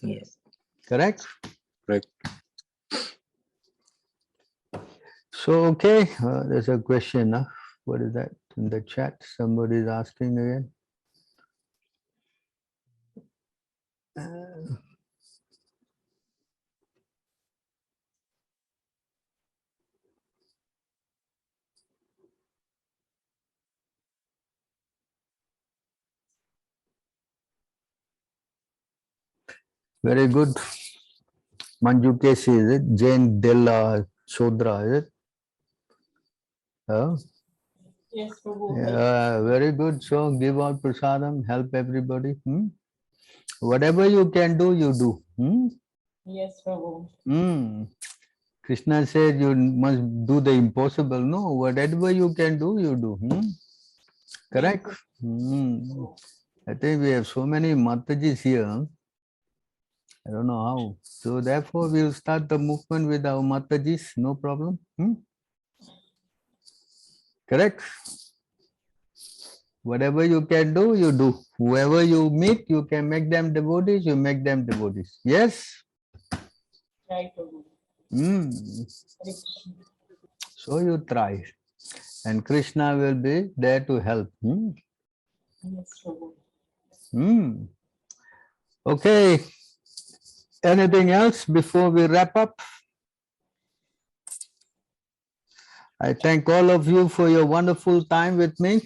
Yes. Correct? Right. So, okay, there's a question. What is that in the chat? Somebody is asking again. Very good. Manju Kesi, is it? Jane Della Chodra, is it? Yes, Prabhu. Yeah, very good. So give out prasadam, help everybody. Whatever you can do, you do. Yes, Prabhu. Krishna said you must do the impossible. No, whatever you can do, you do. Correct? I think we have so many Matajis here. I don't know how. So therefore, we'll start the movement with our Matajis. No problem. Correct? Whatever you can do, you do. Whoever you meet, you can make them devotees, you make them devotees. Yes? Right, Prabhu. So you try. And Krishna will be there to help. Yes, Prabhu. Okay. Anything else before we wrap up? I thank all of you for your wonderful time with me.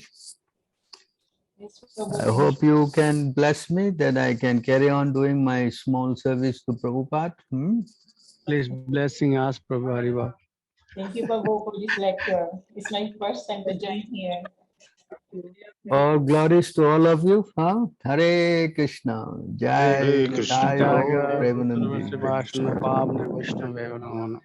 Yes, Prabhu. I hope you can bless me that I can carry on doing my small service to Prabhupada. Please blessing us, Prabhu Hariva. Thank you, Prabhu, for this lecture. It's my first time to join here. All glories to all of you. Hare Krishna. Jai Hare Krishna. Nitai Gaur Premanandi. Vaishnava